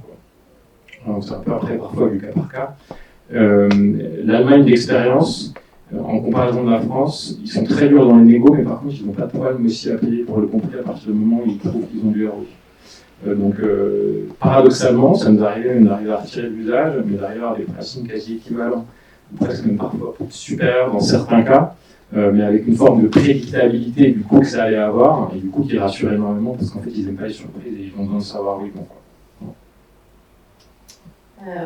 Speaker 2: Donc c'est un peu après parfois du cas par cas. L'Allemagne d'expérience, en comparaison de la France, ils sont très durs dans les négos, mais par contre, ils n'ont pas de problème aussi à payer pour le compris à partir du moment où ils trouvent qu'ils ont du ROI. Donc, paradoxalement, ça nous arrive à retirer de l'usage, mais d'arriver à avoir des pricing quasi équivalents, presque même parfois supérieurs dans certains cas, mais avec une forme de prédictabilité du coût que ça allait avoir, et du coup qui rassure énormément, parce qu'en fait, ils n'aiment pas les surprises et ils ont besoin de savoir où ils vont.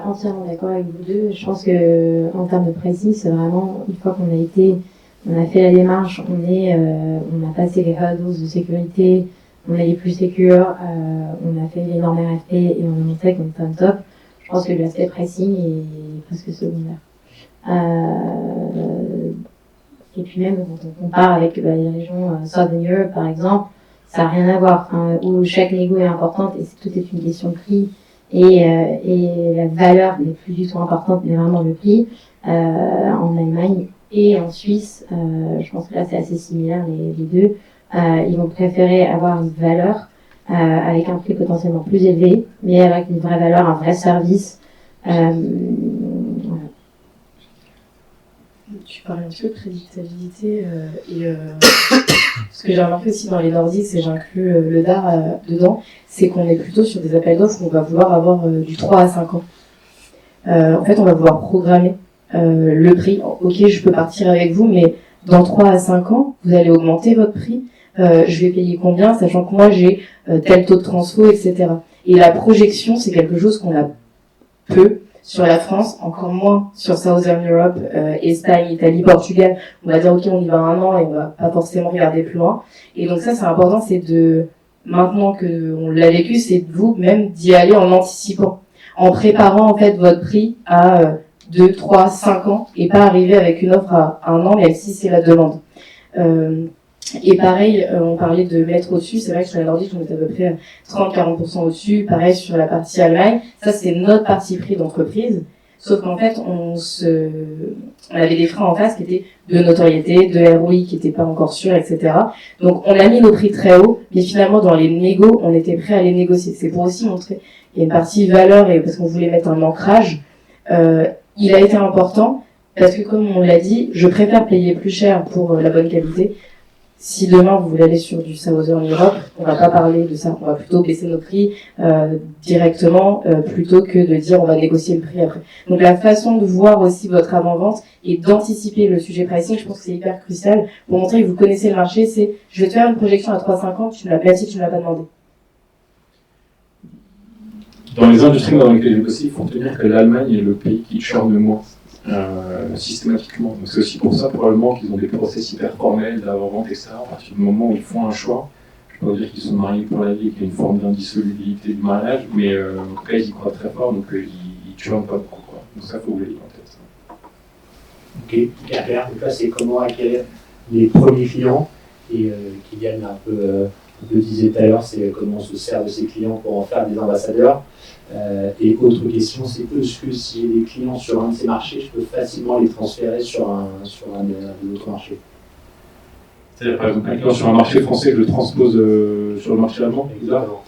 Speaker 4: Entièrement d'accord avec vous deux. Je pense que en termes de pricing, c'est vraiment une fois on a fait la démarche, on a passé les hurdles de sécurité, on est les plus sécures, on a fait les normes RFP et on a montré qu'on était en top. Je pense que l'aspect pricing est presque secondaire. Et puis même quand on compare avec les régions Southern Europe par exemple, ça n'a rien à voir, où chaque négo est importante et tout est une question de prix. Et la valeur n'est plus du tout importante, mais vraiment le prix. En Allemagne et en Suisse, je pense que là c'est assez similaire les deux. Ils vont préférer avoir une valeur avec un prix potentiellement plus élevé, mais avec une vraie valeur, un vrai service. Voilà.
Speaker 3: Tu parlais un petit peu de prédictabilité ce que j'ai remarqué aussi dans les Nordiques, et j'inclus le DAR dedans, c'est qu'on est plutôt sur des appels d'offres où on va vouloir avoir du 3 à 5 ans. En fait, on va vouloir programmer le prix. Ok, je peux partir avec vous, mais dans 3 à 5 ans, vous allez augmenter votre prix. Je vais payer combien, sachant que moi j'ai tel taux de transfo, etc. Et la projection, c'est quelque chose qu'on a peu sur la France, encore moins sur Southern Europe, Espagne, Italie, Portugal. On va dire ok, on y va 1 an et on va pas forcément regarder plus loin. Et donc ça, c'est important, c'est de, maintenant que on l'a vécu, c'est de vous même d'y aller en anticipant, en préparant en fait votre prix à 2, 3, 5 ans et pas arriver avec une offre à 1 an, même si c'est la demande. Et pareil, on parlait de mettre au-dessus, c'est vrai que sur la Nordique, on est à peu près 30-40% au-dessus, pareil sur la partie Allemagne, ça c'est notre parti pris d'entreprise, sauf qu'en fait, on avait des freins en face qui étaient de notoriété, de ROI qui n'étaient pas encore sûrs, etc. Donc on a mis nos prix très haut, mais finalement dans les négos, on était prêt à les négocier. C'est pour aussi montrer, il y a une partie valeur, et parce qu'on voulait mettre un ancrage, il a été important, parce que comme on l'a dit, je préfère payer plus cher pour la bonne qualité. Si demain vous voulez aller sur du Southern Europe, on va pas parler de ça, on va plutôt baisser nos prix directement plutôt que de dire on va négocier le prix après. Donc la façon de voir aussi votre avant-vente et d'anticiper le sujet pricing, je pense que c'est hyper crucial pour montrer que vous connaissez le marché, c'est je vais te faire une projection à 3-5 ans, même si tu ne l'as pas demandé.
Speaker 2: Dans les industries dans lesquelles j'ai bossé, il faut retenir que l'Allemagne est le pays qui churne le moins. Systématiquement. Donc c'est aussi pour ça probablement qu'ils ont des process hyper formels d'avant-vente, etc. À partir du moment où ils font un choix, je peux pas dire qu'ils sont mariés pour la vie et qu'il y a une forme d'indissolubilité du mariage, mais en tout cas ils y croient très fort, donc ils churnent pas beaucoup. Quoi. Donc ça, faut vous l'ayez en tête.
Speaker 1: Ok, clair. Donc là, c'est comment acquérir les premiers clients et Kylian un peu disait tout à l'heure, c'est comment on se sert de ses clients pour en faire des ambassadeurs. Et autre question, c'est est-ce que si j'ai des clients sur un de ces marchés, je peux facilement les transférer sur un des autres marchés?
Speaker 2: C'est-à-dire, par exemple, un client sur un marché français, je le transpose sur le marché allemand?
Speaker 1: Exactement.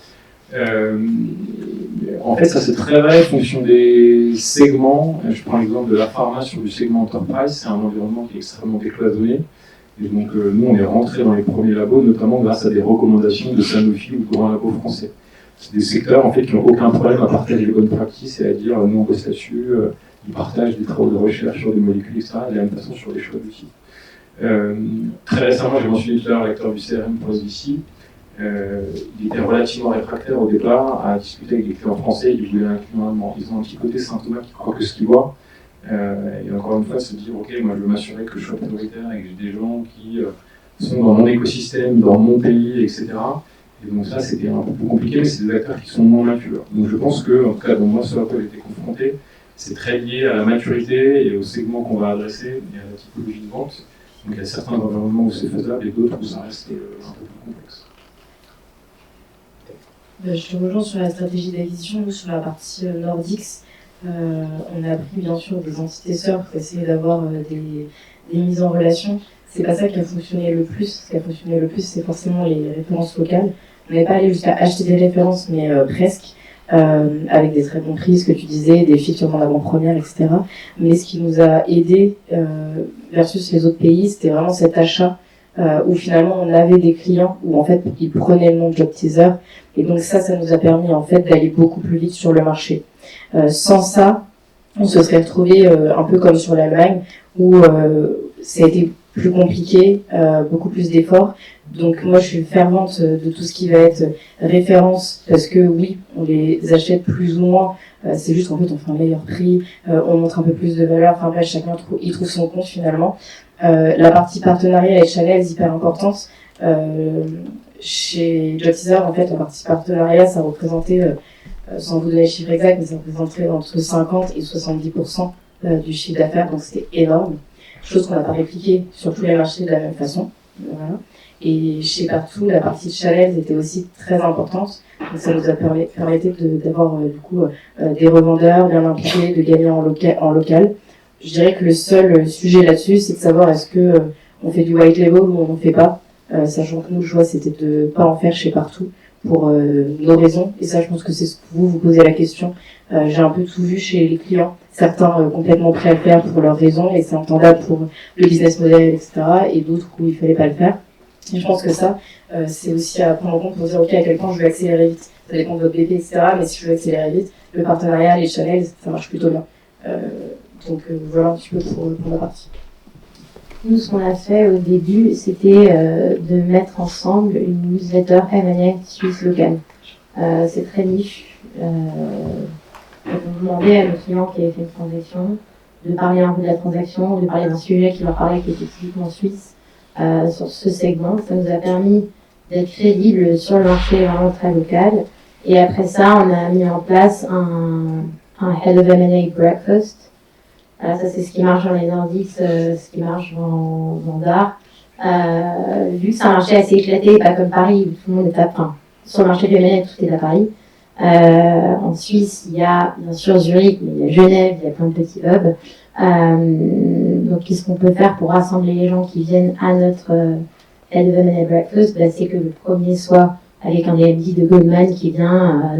Speaker 2: En fait, ça c'est très vrai en fonction des segments. Je prends l'exemple de la pharma sur du segment enterprise, c'est un environnement qui est extrêmement décloisonné. Et donc, nous, on est rentré dans les premiers labos, notamment grâce à des recommandations de Sanofi ou de grands labos français. C'est des secteurs en fait qui n'ont aucun problème à partager les bonnes pratiques et à dire nous on bosse là-dessus, ils partagent des travaux de recherche sur des molécules, etc. De la même façon sur les choix d'outils. Très récemment, j'ai mentionné tout à l'heure l'acteur du CRM pour SVC. Il était relativement réfractaire au départ à discuter avec des clients français, il voulait un client allemand. Ils ont un petit côté Saint Thomas qui croit que ce qu'il voit. Et encore une fois, se dire ok, moi je veux m'assurer que je sois prioritaire et que j'ai des gens qui sont dans mon écosystème, dans mon pays, etc. Et donc ça, c'était un peu plus compliqué, mais c'est des acteurs qui sont moins matures. Donc je pense que, en tout cas, dans moi, ce à quoi j'ai été confronté, c'est très lié à la maturité et au segment qu'on va adresser et à la typologie de vente. Donc il y a certains environnements où c'est faisable et d'autres où ça reste un peu plus complexe.
Speaker 3: Je te rejoins sur la stratégie d'acquisition. Nous, sur la partie Nordics, on a pris bien sûr des entités sœurs pour essayer d'avoir des mises en relation. C'est pas ça qui a fonctionné le plus. Ce qui a fonctionné le plus, c'est forcément les références locales. On n'est pas allé jusqu'à acheter des références, mais presque, avec des très bons prix, ce que tu disais, des features en avant-première, etc. Mais ce qui nous a aidé versus les autres pays, c'était vraiment cet achat où finalement on avait des clients où en fait ils prenaient le nom de Job Teaser. Et donc ça nous a permis en fait d'aller beaucoup plus vite sur le marché. Sans ça, on se serait retrouvé un peu comme sur l'Allemagne où ça a été plus compliqué, beaucoup plus d'efforts. Donc moi je suis fervente de tout ce qui va être référence parce que oui, on les achète plus ou moins. C'est juste qu'en fait on fait un meilleur prix, on montre un peu plus de valeur. Enfin bref, chacun y trouve son compte finalement. La partie partenariat et channel est hyper importante. Chez Job Teaser, en fait, la partie partenariat, ça représentait, sans vous donner le chiffre exact, mais ça représenterait entre 50 et 70% du chiffre d'affaires, donc c'était énorme. Chose qu'on n'a pas répliquée sur tous les marchés de la même façon. Voilà. Et chez Partout, la partie channel était aussi très importante. Donc ça nous a permis d'avoir du coup des revendeurs bien impliqués, de gagner en local. Je dirais que le seul sujet là-dessus, c'est de savoir est-ce que on fait du white label ou on n'en fait pas. Sachant que nous, le choix, c'était de pas en faire chez Partout, pour nos raisons. Et ça, je pense que c'est ce que vous posez la question. J'ai un peu tout vu chez les clients. Certains complètement prêts à le faire pour leurs raisons et c'est entendable pour le business model, etc. Et d'autres où il fallait pas le faire. Et je pense que ça, c'est aussi à prendre en compte pour dire, OK, à quel point je vais accélérer vite. Ça dépend de votre BP, etc. Mais si je veux accélérer vite, le partenariat, les channels, ça marche plutôt bien. Donc voilà un petit peu pour la partie.
Speaker 4: Nous, ce qu'on a fait au début, c'était de mettre ensemble une newsletter M&A suisse locale. C'est très niche. On demandait à nos clients qui avaient fait une transaction de parler un peu de la transaction, de parler d'un sujet qui leur parlait qui était typiquement suisse sur ce segment. Ça nous a permis d'être crédibles sur le marché vraiment très local. Et après ça, on a mis en place un Head of M&A Breakfast. Ça, c'est ce qui marche dans les Nordiques, ce qui marche dans DAR. Vu que c'est un marché assez éclaté, pas comme Paris, où tout le monde est sur le marché du M&A, tout est à Paris. En Suisse, il y a bien sûr Zurich, mais il y a Genève, il y a plein de petits hubs. Donc, qu'est-ce qu'on peut faire pour rassembler les gens qui viennent à notre Head of M&A Breakfast? C'est que le premier soit avec un DMD de Goldman qui vient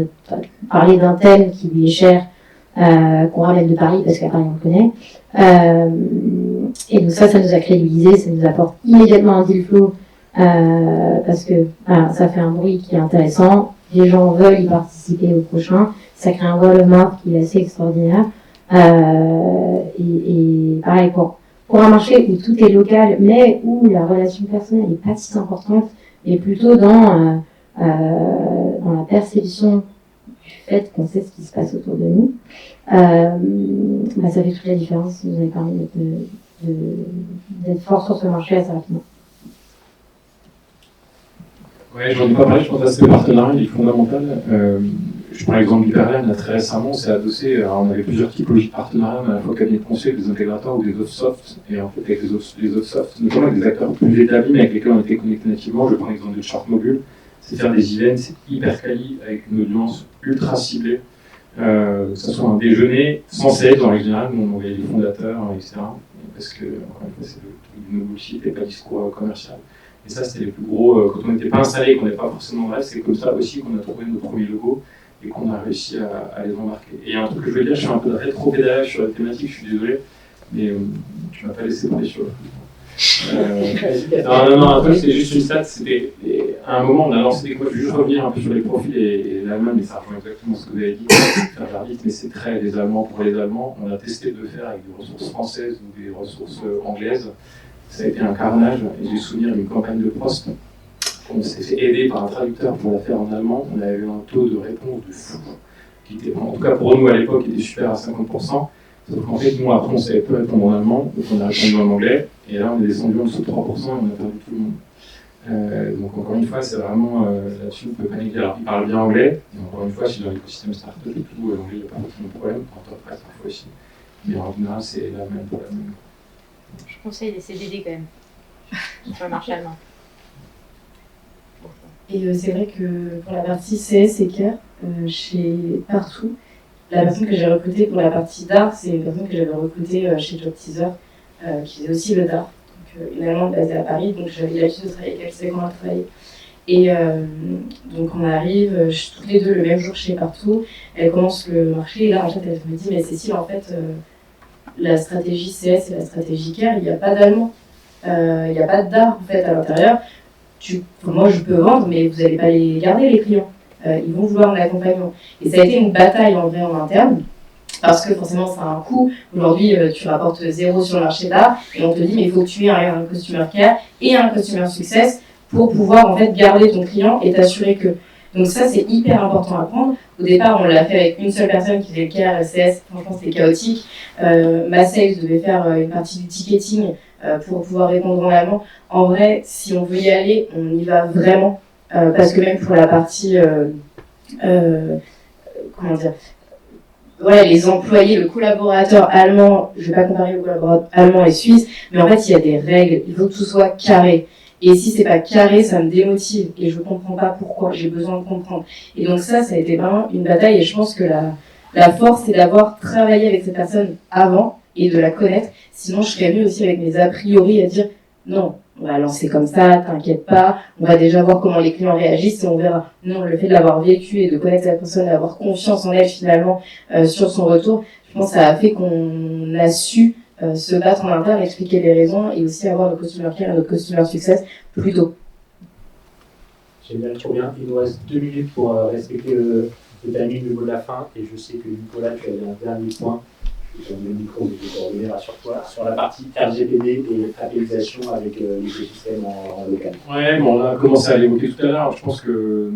Speaker 4: parler d'un thème qui lui est cher, qu'on ramène de Paris parce qu'à Paris on le connaît. Et donc ça nous a crédibilisé, ça nous apporte immédiatement un deal flow parce que ça fait un bruit qui est intéressant, les gens veulent y participer au prochain, ça crée un word of mouth qui est assez extraordinaire. Et pareil pour un marché où tout est local, mais où la relation personnelle n'est pas si importante, mais plutôt dans la perception du fait qu'on sait ce qui se passe autour de nous, ça fait toute la différence. Ça nous a permis d'être fort sur ce marché assez rapidement.
Speaker 2: Ouais, j'en ai pas parlé, je pense que l'aspect partenariat il est fondamental. Je prends l'exemple du Perlen, très récemment, c'est adossé, on avait plusieurs typologies de partenariats, mais à la fois cabinet de conseil, des intégrateurs ou des autres softs, et en fait avec les autres softs, notamment avec des acteurs plus établis, mais avec lesquels on était connectés nativement. Je prends l'exemple de Short Mobile, c'est faire des events hyper quali, avec une audience ultra ciblée, que ce soit un déjeuner, sans être dans les général, nous on envoyait les fondateurs, etc. Parce que, encore une fois, c'est le truc du no bullshit et pas discours commercial. Et ça, c'était les plus gros, quand on n'était pas installé et qu'on n'était pas forcément vrai, c'est comme ça aussi qu'on a trouvé nos premiers logos et qu'on a réussi à les embarquer. Et il y a un truc que je veux dire, je suis un peu de rétro-pédalage sur la thématique, je suis désolé, mais tu m'as pas laissé parler sur non, un truc, c'est juste une stat, c'était à un moment, on a lancé des quoi, je vais juste revenir un peu sur les profils et l'Allemagne, mais ça rejoint exactement ce que vous avez dit, faire vite, mais c'est très les Allemands pour les Allemands. On a testé de faire avec des ressources françaises ou des ressources anglaises. Ça a été un carnage, et j'ai souvenir d'une campagne de poste. On s'est fait aider par un traducteur pour la faire en allemand. On avait eu un taux de réponse de fou, qui était, en tout cas pour nous à l'époque, était super à 50%. Sauf qu'en fait, nous après, on savait peu répondre en allemand, donc on a répondu en anglais, et là on est descendu en dessous de 3% et on a perdu tout le monde. Donc encore une fois, c'est vraiment là-dessus, on peut pas négliger. Alors, ils parlent bien anglais, et encore une fois, si dans l'écosystème startup et tout, l'anglais, il n'y a pas forcément de problème, entreprise parfois aussi. Mais en général, c'est la même pour la même.
Speaker 4: Je conseille les CDD quand même, sur le marché allemand.
Speaker 3: Et c'est vrai que pour la partie CS et CARE, chez Partout, la personne que j'ai recrutée pour la partie DAR, c'est une personne que j'avais recrutée chez Job Teaser, qui faisait aussi le DAR. Donc, une Allemande basée à Paris, donc j'avais l'habitude de travailler avec elle, je savais comment elle travaillait. Et donc on arrive toutes les deux le même jour chez Partout, elle commence le marché, et là en fait elle me dit, mais Cécile, en fait, la stratégie CS et la stratégie CARE, il n'y a pas d'allemand, il n'y a pas de DAR en fait à l'intérieur. Moi je peux vendre, mais vous n'allez pas les garder les clients. Ils vont vouloir un accompagnement. Et ça a été une bataille en vrai en interne, parce que forcément ça a un coût. Aujourd'hui tu rapportes 0 sur le marché d'art, et on te dit mais il faut que tu aies un customer care et un customer success pour pouvoir en fait garder ton client et t'assurer que. Donc ça c'est hyper important à prendre. Au départ on l'a fait avec une seule personne qui faisait le care, CS, franchement c'était chaotique. Ma sales devait faire une partie du ticketing pour pouvoir répondre en allemand. En vrai, si on veut y aller, on y va vraiment. Parce que même pour la partie, comment dire, voilà, les employés, le collaborateur allemand, je vais pas comparer le collaborateur allemand et suisse, mais en fait, il y a des règles, il faut que tout soit carré. Et si c'est pas carré, ça me démotive et je comprends pas pourquoi, j'ai besoin de comprendre. Et donc ça a été vraiment une bataille et je pense que la force, c'est d'avoir travaillé avec cette personne avant et de la connaître. Sinon, je serais venue aussi avec mes a priori à dire non, on va lancer comme ça, t'inquiète pas, on va déjà voir comment les clients réagissent et on verra. Non, le fait de l'avoir vécu et de connaître la personne, d'avoir confiance en elle finalement sur son retour, je pense que ça a fait qu'on a su se battre en interne, expliquer les raisons et aussi avoir notre customer care et notre customer success plus tôt.
Speaker 1: Génial, trop bien. Il nous reste 2 minutes pour respecter le timing, le mot de la fin. Et je sais que Nicolas, tu avais un dernier point. Je vais te donner le micro, mais je vais te revenir, rassure-toi, sur la partie RGPD et appellation avec l'écosystème en local.
Speaker 2: Ouais, bon, on a commencé à l'évoquer tout à l'heure. Je pense que,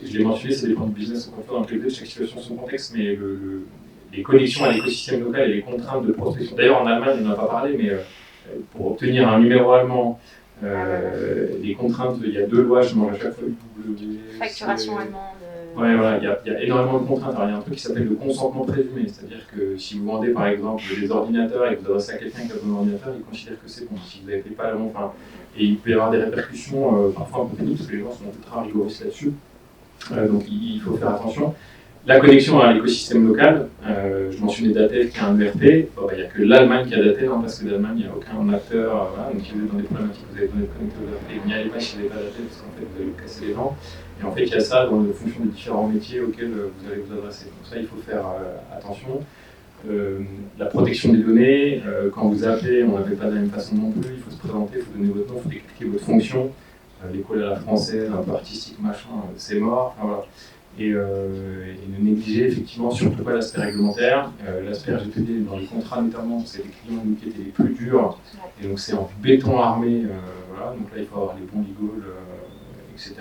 Speaker 2: je l'ai mentionné, ça dépend du business encore une fois dans lequel vous êtes, chaque situation son contexte, mais les connexions à l'écosystème local et les contraintes de prospection. D'ailleurs, en Allemagne, on n'en a pas parlé, mais pour obtenir un numéro allemand, les contraintes, il y a 2 lois, je mange à chaque fois
Speaker 4: Facturation allemande.
Speaker 2: Ouais, voilà, il y a énormément de contraintes. Alors, il y a un truc qui s'appelle le consentement présumé, c'est-à-dire que si vous vendez par exemple des ordinateurs et que vous adressez à quelqu'un qui a besoin d'ordinateur, il considère que c'est bon. Si vous n'avez pas l'allemand, et il peut y avoir des répercussions parfois un peu techniques, parce que les gens sont ultra rigoristes là-dessus. Donc il faut faire attention. La connexion à l'écosystème local, je mentionnais Datel qui a un ERP, il n'y a que l'Allemagne qui a Datel, hein, parce que l'Allemagne, il n'y a aucun acteur, voilà, donc si vous êtes dans des problématiques, vous avez besoin d'être connecté au ERP, n'y allez pas si vous n'avez pas Datel, parce qu'en fait vous allez vous casser les dents. Et en fait, il y a ça dans la fonction des différents métiers auxquels vous allez vous adresser. Donc ça, il faut faire attention. La protection des données, quand vous appelez, on n'appelle pas de la même façon non plus, il faut se présenter, il faut donner votre nom, il faut expliquer votre fonction. L'école à la française, un peu artistique, machin, c'est mort. Enfin, voilà. Et ne négliger effectivement surtout pas l'aspect réglementaire. L'aspect RGPD dans les contrats notamment, c'est les clients qui étaient les plus durs, et donc c'est en béton armé, voilà. Donc là il faut avoir les bons legals, etc.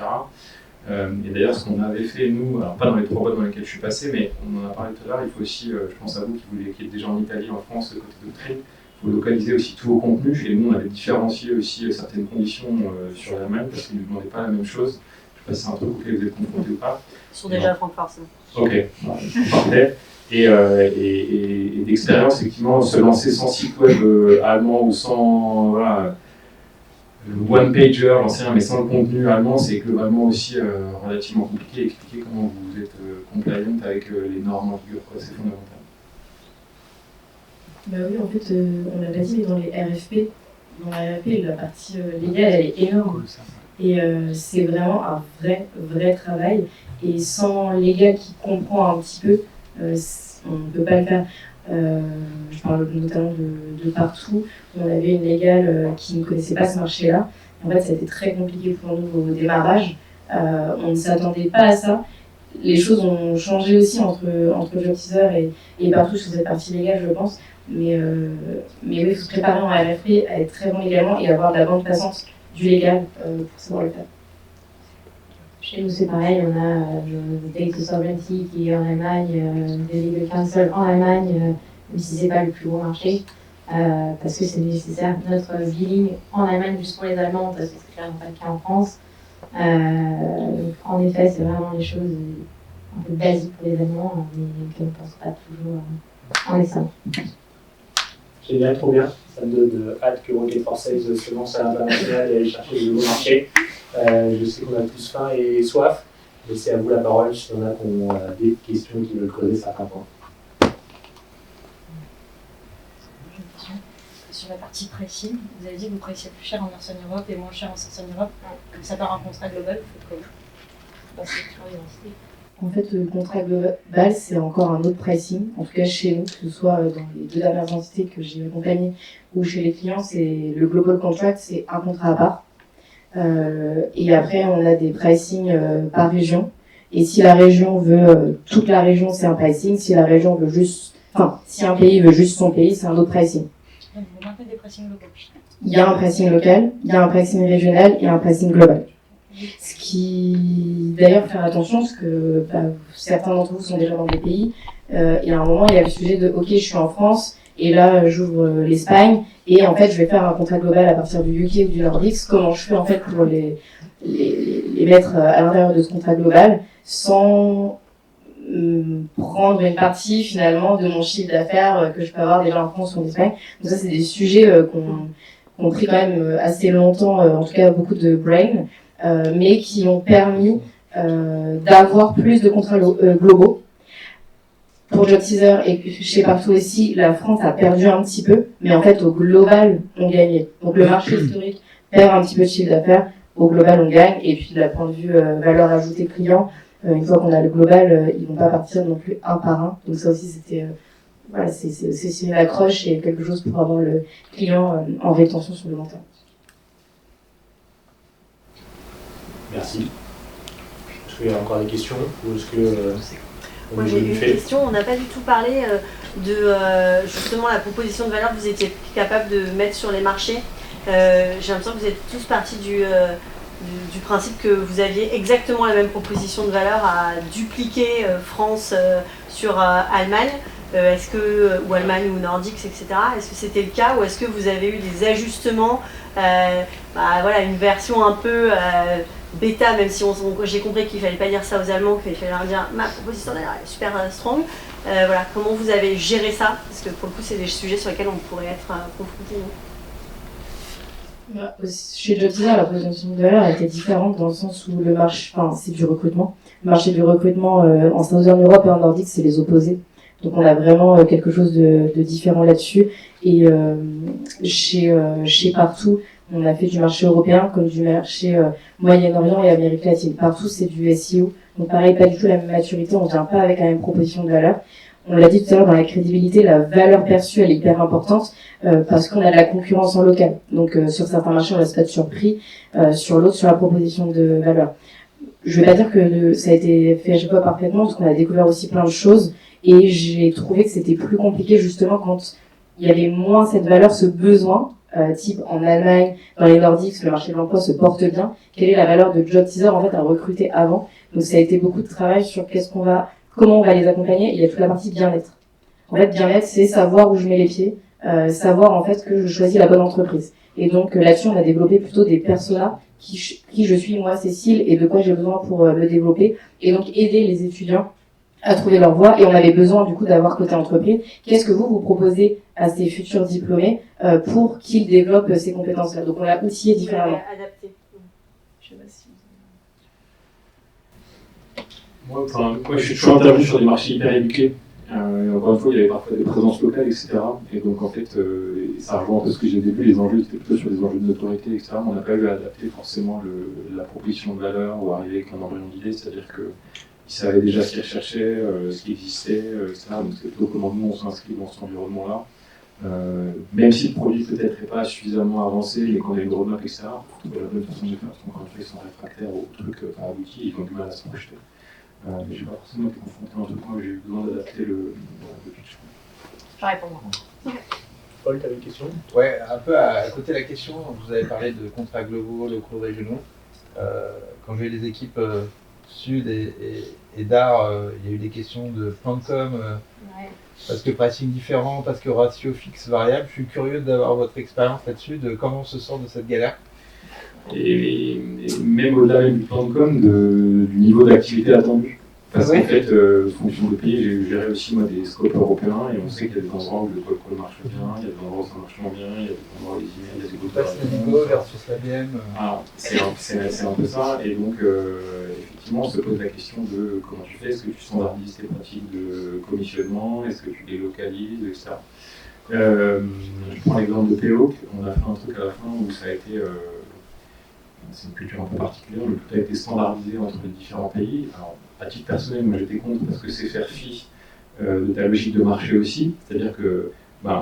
Speaker 2: Et d'ailleurs ce qu'on avait fait nous, alors pas dans les 3 boîtes dans lesquelles je suis passé, mais on en a parlé tout à l'heure, il faut aussi, je pense à vous qui êtes déjà en Italie, en France, côté doctrine, il faut localiser aussi tous vos contenus, et nous on avait différencié aussi certaines conditions sur l'Allemagne parce qu'ils ne nous demandaient pas la même chose. Je ne sais pas si c'est un truc auquel vous êtes confronté ou pas.
Speaker 4: Ils sont déjà à Francfort, ça.
Speaker 2: Ok, parfait. Et d'expérience, effectivement, se lancer sans site web allemand ou sans one-pager, lancer un mais sans le contenu allemand, c'est globalement aussi relativement compliqué. Expliquer comment vous êtes compliant avec les normes en vigueur, c'est fondamental.
Speaker 3: Bah oui, en fait, on l'a pas dit, mais dans les RFP, la partie légale, elle est énorme. Et c'est vraiment un vrai travail. Et sans légal qui comprend un petit peu, on ne peut pas le faire. Je parle notamment de partout. On avait une légale qui ne connaissait pas ce marché-là. En fait, ça a été très compliqué pour nous au démarrage. On ne s'attendait pas à ça. Les choses ont changé aussi entre Jobteaser et partout sur cette partie légale, je pense. Mais oui, il faut se préparer en RFP à être très bon légalement et avoir de la bande passante du légal pour savoir le faire.
Speaker 4: Chez nous, c'est pareil, on a Data Sovereignty qui est en Allemagne, des Legal Counsel en Allemagne, même si ce n'est pas le plus gros marché, parce que c'est nécessaire. Notre billing en Allemagne, juste pour les Allemands, parce que c'est clairement pas le cas en France. Donc, en effet, c'est vraiment les choses un peu basiques pour les Allemands, mais qu'on ne pense pas toujours en essayant.
Speaker 1: Génial, trop bien. Ça me donne hâte que Rocket for Sales se lance à l'international et aille chercher de nouveaux marchés. Je sais qu'on a tous faim et soif. Laissez à vous la parole s'il y en a qui ont des questions qui veulent creuser certains points.
Speaker 5: J'ai une question. Sur la partie pricing, vous avez dit que vous priciez plus cher en Eastern Europe et moins cher en Southern Europe. Comme ça part un contrat global, vous faites comment?
Speaker 3: En fait, le contrat global, c'est encore un autre pricing. En tout cas, chez nous, que ce soit dans les 2 dernières entités que j'ai accompagnées ou chez les clients, c'est le global contract, c'est un contrat à part. Et après, on a des pricing par région. Et si la région veut toute la région, c'est un pricing. Si la région veut juste, si un pays veut juste son pays, c'est un autre pricing.
Speaker 5: Donc vous maintenez des pricing locaux?
Speaker 3: Il y a un pricing local, il y a un pricing régional et un pricing global. Ce qui, d'ailleurs, faire attention, parce que certains d'entre vous sont déjà dans des pays, et à un moment, il y a le sujet de « Ok, je suis en France, et là, j'ouvre l'Espagne, et en fait, je vais faire un contrat global à partir du UK ou du Nordics. Comment je fais, en fait, pour les mettre à l'intérieur de ce contrat global, sans prendre une partie, finalement, de mon chiffre d'affaires que je peux avoir déjà en France ou en Espagne. » Donc ça, c'est des sujets qu'on pris quand même assez longtemps, en tout cas beaucoup de brain, mais qui ont permis d'avoir plus de contrats globaux. Pour Jobteaser et chez Partout aussi, la France a perdu un petit peu, mais en fait au global, on gagnait. Donc le marché historique perd un petit peu de chiffre d'affaires, au global on gagne. Et puis de la point de vue valeur ajoutée client, une fois qu'on a le global, ils vont pas partir non plus un par un. Donc ça aussi c'était voilà, c'est une accroche et quelque chose pour avoir le client en rétention sur le long terme.
Speaker 1: Merci. Est-ce qu'il y a encore des questions ou est-ce que
Speaker 6: Moi j'ai une question, on n'a pas du tout parlé de justement la proposition de valeur que vous étiez capable de mettre sur les marchés. J'ai l'impression que vous êtes tous partis du principe que vous aviez exactement la même proposition de valeur à dupliquer France sur Allemagne. Est-ce que, ou Allemagne ou Nordiques, etc. Est-ce que c'était le cas ou est-ce que vous avez eu des ajustements, voilà, une version un peu bêta, même si j'ai compris qu'il ne fallait pas dire ça aux Allemands, qu'il fallait leur dire ma proposition d'ailleurs est super strong. Voilà, comment vous avez géré ça? Parce que pour le coup, c'est des sujets sur lesquels on pourrait être confrontés.
Speaker 3: Chez Job Teaser, la proposition de valeur était différente dans le sens où le marché, c'est du recrutement. Le marché du recrutement en Southern Europe et en Nordique, c'est les opposés. Donc on a vraiment quelque chose de différent là-dessus. Et chez Partout, on a fait du marché européen comme du marché Moyen-Orient et Amérique latine. Partout, c'est du SEO. Donc pareil, pas du tout la même maturité, on vient pas avec la même proposition de valeur. On l'a dit tout à l'heure, dans la crédibilité, la valeur perçue, elle est hyper importante parce qu'on a de la concurrence en local. Donc sur certains marchés, on reste pas de surpris. Sur l'autre, sur la proposition de valeur. Je vais pas dire que ça a été fait à chaque fois parfaitement parce qu'on a découvert aussi plein de choses. Et j'ai trouvé que c'était plus compliqué justement quand il y avait moins cette valeur, ce besoin, type en Allemagne, dans les Nordiques, le marché de l'emploi se porte bien. Quelle est la valeur de Job Teaser en fait à recruter avant? Donc ça a été beaucoup de travail sur comment on va les accompagner. Et il y a toute la partie bien-être. En fait, bien-être, c'est savoir où je mets les pieds, savoir en fait que je choisis la bonne entreprise. Et donc là-dessus, on a développé plutôt des personas qui je suis moi, Cécile, et de quoi j'ai besoin pour me développer. Et donc aider les étudiants à trouver leur voie. Et on avait besoin du coup d'avoir côté entreprise. Qu'est-ce que vous proposez à ces futurs diplômés pour qu'ils développent ces compétences-là? Donc on l'a outillé différemment.
Speaker 6: Adapté.
Speaker 3: Je sais pas si
Speaker 2: Moi, je suis toujours intervenu sur des marchés hyper éduqués. Et encore une fois, il y avait parfois des présences locales, etc. Et donc, en fait, ça rejoint un peu ce que j'ai au début, les enjeux étaient plutôt sur des enjeux de notoriété, etc. Mais on n'a pas eu à adapter forcément la proposition de valeur ou arriver avec un embryon d'idée, c'est-à-dire qu'ils savaient déjà ce qu'ils recherchaient, ce qui existait, etc. Donc, c'est plutôt comment nous, on s'inscrit dans cet environnement-là. Même si le produit peut-être n'est pas suffisamment avancé, mais qu'on a une roadmap, etc., il faut trouver la bonne façon de le faire, parce qu'encore une fois, ils sont réfractaires aux trucs pas aboutis, ils ont du mal à se projeter. Mais je n'ai pas forcément été confronté à un truc où j'ai eu besoin d'adapter le pitch.
Speaker 6: Pareil pour moi.
Speaker 1: Paul, tu avais une question?
Speaker 7: Ouais, un peu à côté de la question, vous avez parlé de contrats globaux, locaux, régionaux. Quand j'ai eu les équipes Sud et d'art, il y a eu des questions de plan de com, parce que pricing différent, parce que ratio fixe variable. Je suis curieux d'avoir votre expérience là-dessus, de comment on se sort de cette galère.
Speaker 2: Et même au-delà même du plan de com, du niveau d'activité attendu. Parce qu'en fait, fonction de pays, j'ai géré aussi moi, des scopes européens et on sait qu'il y a des endroits où le call marche bien, il y a des endroits où ça marche moins bien, il y a des endroits où les emails, il y a des groupes
Speaker 7: de Navigo versus l'ABM.
Speaker 2: Ah, c'est un peu ça. Et donc, effectivement, on se pose la question de comment tu fais, est-ce que tu standardises tes pratiques de commissionnement, est-ce que tu délocalises, etc. Je prends l'exemple de PO, on a fait un truc à la fin où ça a été. C'est une culture un peu particulière, mais tout a été standardisé entre les différents pays. Alors, à titre personnel, moi j'étais contre parce que c'est faire fi de ta logique de marché aussi, c'est-à-dire que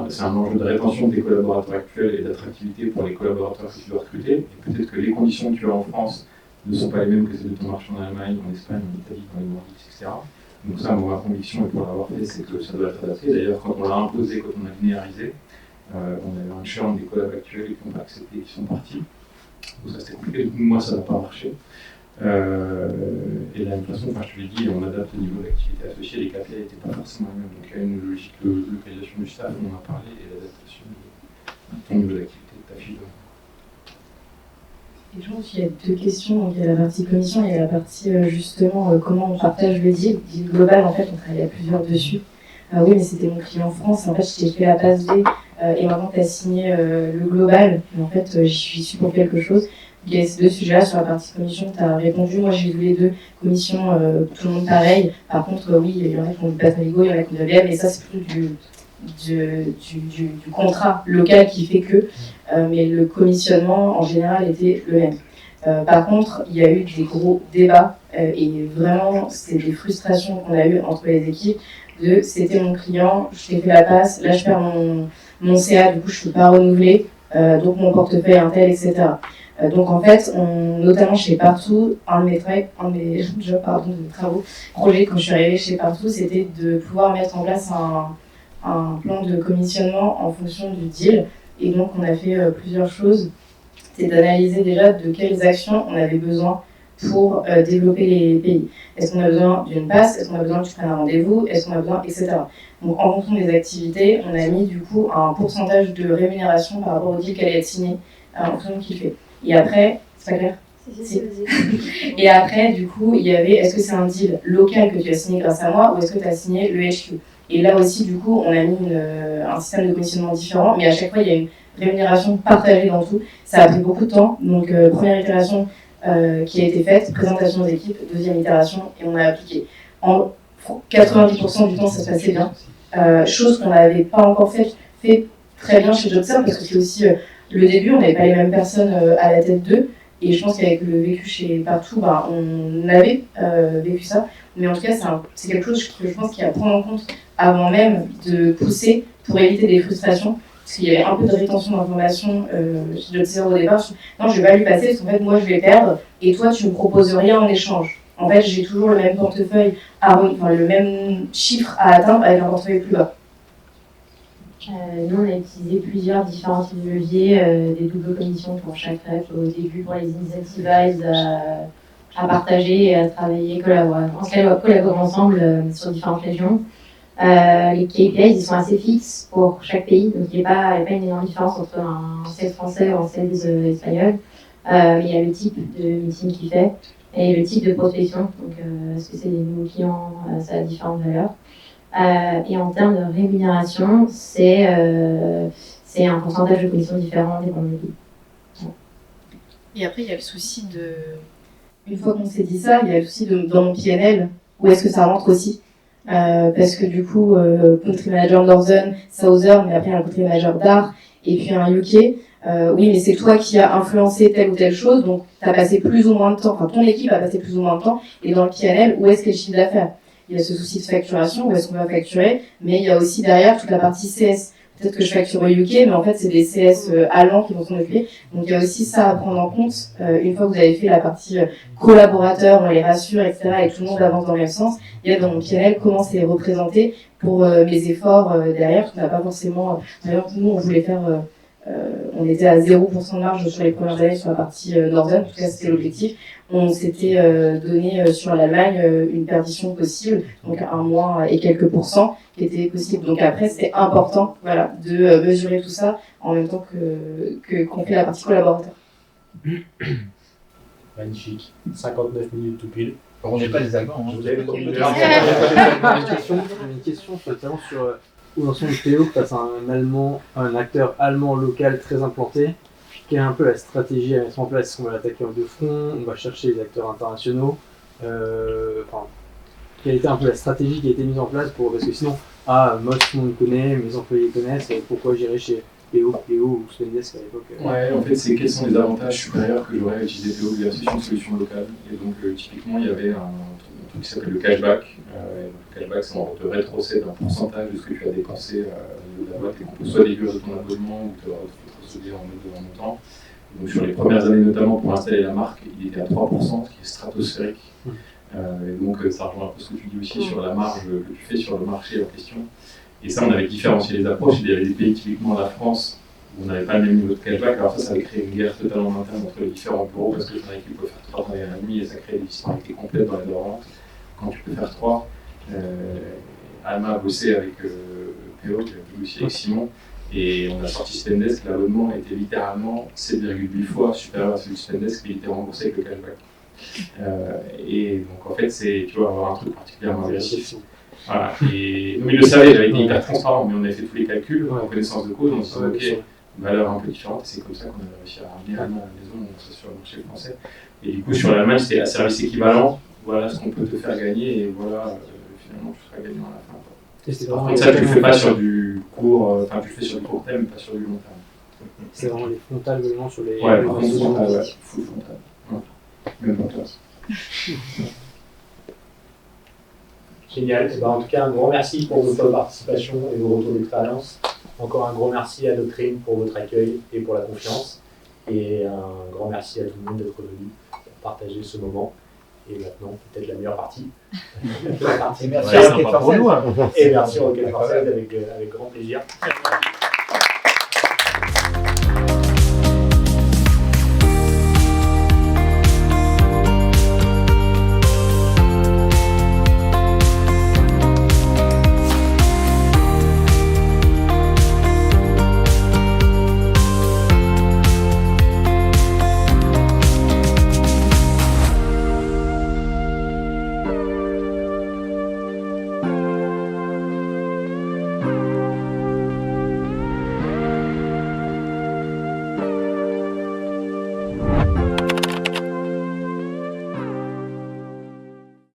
Speaker 2: c'est un enjeu de rétention de tes collaborateurs actuels et d'attractivité pour les collaborateurs que tu dois recruter. Et peut-être que les conditions que tu as en France ne sont pas les mêmes que celles de ton marché en Allemagne, en Espagne, en Italie, dans les Nordiques, etc. Donc ça, ma conviction, et pour l'avoir fait, c'est que ça doit être adapté. D'ailleurs, quand on l'a imposé, quand on a linéarisé, on a eu un churn des collabs actuels qui n'ont pas accepté et qui sont partis. Donc ça c'était compliqué, moi ça n'a pas marché. Et de la même façon, je te l'ai dit, on adapte au niveau d'activité associée, les KPI n'étaient pas forcément les mêmes. Donc il y a une logique de localisation du staff, on en a parlé, et l'adaptation de ton niveau d'activité, de ta fiche.
Speaker 3: Et je pense qu'il y a deux questions. Donc, il y a la partie commission et il y a la partie justement comment on partage le deal. Le deal global, en fait, on travaille à plusieurs dessus. Ah oui, mais c'était mon client en France. En fait, je t'ai fait la passe D et maintenant tu as signé le global. Mais en fait, j'y suis pour quelque chose. Il y a ces deux sujets-là sur la partie commission. Tu as répondu. Moi, j'ai vu les deux commissions, tout le monde pareil. Par contre, oui, il y en a qui ont du Navigo, il y en a qui ont du ABM. Et ça, c'est plutôt du contrat local qui fait que, mais le commissionnement en général était le même. Par contre, il y a eu des gros débats et vraiment, c'est des frustrations qu'on a eues entre les équipes c'était mon client, je t'ai fait la passe, là je perds mon CA, du coup je ne peux pas renouveler, donc mon portefeuille est un tel, etc. Donc en fait, notamment chez Partout, un de mes travaux, projets quand je suis arrivée chez Partout, c'était de pouvoir mettre en place un plan de commissionnement en fonction du deal. Et donc on a fait plusieurs choses. C'est d'analyser déjà de quelles actions on avait besoin pour développer les pays. Est-ce qu'on a besoin d'une passe? Est-ce qu'on a besoin que tu prennes un rendez-vous? Est-ce qu'on a besoin, etc. Donc en fonction des activités, on a mis du coup un pourcentage de rémunération par rapport au deal qui allait être signé en fonction de qui fait. Et après, c'est pas clair? Si. Et après, du coup, il y avait est-ce que c'est un deal local que tu as signé grâce à moi ou est-ce que tu as signé le HQ? Et là aussi, du coup, on a mis un système de commissionnement différent, mais à chaque fois, il y a une rémunération partagée dans tout. Ça a pris beaucoup de temps. Donc, première itération qui a été faite, présentation aux équipes, deuxième itération, et on a appliqué. En 90% du temps, ça se passait bien. Chose qu'on n'avait pas encore fait très bien chez Jobserve, parce que c'est aussi le début, on n'avait pas les mêmes personnes à la tête d'eux. Et je pense qu'avec le vécu chez Partout, on avait vécu ça. Mais en tout cas, c'est quelque chose que je pense qu'il y a à prendre en compte avant même de pousser pour éviter des frustrations. Parce qu'il y avait un peu de rétention d'informations chez Jobserve au départ. Non, je vais pas lui passer parce qu'en fait, moi, je vais perdre et toi, tu me proposes rien en échange. En fait, j'ai toujours le même portefeuille, le même chiffre à atteindre avec un portefeuille plus bas.
Speaker 4: Nous, on a utilisé plusieurs différents types de leviers, des doubles commissions pour chaque rep au début, pour les incentivize à partager et à travailler, collaborer ensemble sur différentes régions. Les KPIs, ils sont assez fixes pour chaque pays, donc il n'y a pas une énorme différence entre un sales français ou un sales espagnol. Il y a le type de meeting qu'il fait et le type de prospection. Donc, est-ce que c'est des nouveaux clients, ça a différentes valeurs. Et en termes de rémunération, c'est un pourcentage de commission différent dépendant des pays.
Speaker 3: Et après, il y a le souci une fois qu'on s'est dit ça, il y a le souci dans mon PNL, où est-ce que ça rentre aussi? Parce que du coup, country manager Northern, Southern, mais après un country manager DAR, et puis un UK. Oui, mais c'est toi qui as influencé telle ou telle chose, donc tu as passé plus ou moins de temps, ton équipe a passé plus ou moins de temps, et dans le PNL, où est-ce qu'est le chiffre d'affaires? Il y a ce souci de facturation, où est-ce qu'on va facturer, mais il y a aussi derrière toute la partie CS. Peut-être que je facture au UK, mais en fait, c'est des CS allemands qui vont s'en occuper. Donc, il y a aussi ça à prendre en compte. Une fois que vous avez fait la partie collaborateurs, on les rassure, etc., et tout le monde avance dans le même sens, il y a dans mon PNL comment c'est représenté pour mes efforts derrière. On n'a pas forcément... D'ailleurs, nous, on voulait faire... on était à 0% de marge sur les premières années sur la partie Northern, en tout cas c'était l'objectif. On s'était donné sur l'Allemagne une perdition possible, donc 1 mois et quelques pourcents qui était possible. Donc après c'était important de mesurer tout ça en même temps qu'on fait la partie collaborateur.
Speaker 1: Magnifique, 59 minutes tout pile.
Speaker 7: On n'est pas des Allemands. Hein.
Speaker 1: Vous avez
Speaker 8: une question notamment sur où en sont les PO face à un acteur allemand local très implanté. Quelle est un peu la stratégie à mettre en place? Est-ce qu'on va l'attaquer en 2 fronts? On va chercher les acteurs internationaux? Quelle était un peu la stratégie qui a été mise en place parce que sinon, moi tout le monde connaît, mes employés connaissent, pourquoi j'irai chez PO ou Spendesk à l'époque?
Speaker 2: Ouais, en fait, c'est quels sont les avantages supérieurs que j'aurais à utiliser PO versus une solution locale. Et donc, typiquement, il y avait un truc qui s'appelle le cashback. Le cashback, c'est on te rétrocède un pourcentage de ce que tu as dépensé au niveau de la boîte et qu'on peut soit déduire de ton abonnement ou te rétrocéder en montant. Donc, sur les premières années, notamment pour installer la marque, il était à 3%, ce qui est stratosphérique. Et donc, ça rejoint un peu ce que tu dis aussi sur la marge que tu fais sur le marché en question. Et ça, on avait différencié les approches. Il y avait des pays, typiquement la France, où on n'avait pas le même niveau de cashback. Alors ça avait créé une guerre totalement interne entre les différents bureaux, parce que ton équipe peut faire 3 travailleurs et demi, et ça crée des disparités complètes dans les ventes. Quand tu peux faire 3, Alma a bossé avec PO, qui a pu aussi avec Simon, et on a sorti Spendesk. L'abonnement était littéralement 7,8 fois supérieur à celui de Spendesk, et il était remboursé avec le cashback. Et donc en fait, tu vas avoir un truc particulièrement agressif. Voilà. Et nous, il le savait, j'avais été hyper transparent, mais on avait fait tous les calculs en connaissance de cause, on s'est dit, ok, une valeur un peu différente, et c'est comme ça qu'on a réussi à ramener l'Allemand à la maison, sur le marché français. Et du coup, sur l'Allemagne, c'était un service équivalent, voilà ce qu'on peut te faire gagner, et voilà, finalement, tu seras gagnant à la fin.
Speaker 8: Et c'est vraiment,
Speaker 2: Après, ça, tu le fais pas sur du court, enfin, tu le fais sur du court terme, pas sur du long terme.
Speaker 8: c'est vraiment les frontales vraiment sur les.
Speaker 2: Ouais,
Speaker 8: les
Speaker 2: par contre,
Speaker 8: réseaux
Speaker 2: frontal, ouais.
Speaker 8: positifs.
Speaker 2: Full frontal. Ouais. Même en classe.
Speaker 1: Génial. Et ben, en tout cas, un grand merci pour votre participation et vos retours d'expérience. Encore un grand merci à Doctrine pour votre accueil et pour la confiance. Et un grand merci à tout le monde d'être venu pour partager ce moment. Et maintenant, peut-être la meilleure partie. La partie
Speaker 7: Et merci
Speaker 9: Ouais,
Speaker 7: à
Speaker 9: sympa
Speaker 7: Rocket
Speaker 9: pour nous, hein.
Speaker 1: Et merci Rocket Française avec grand plaisir.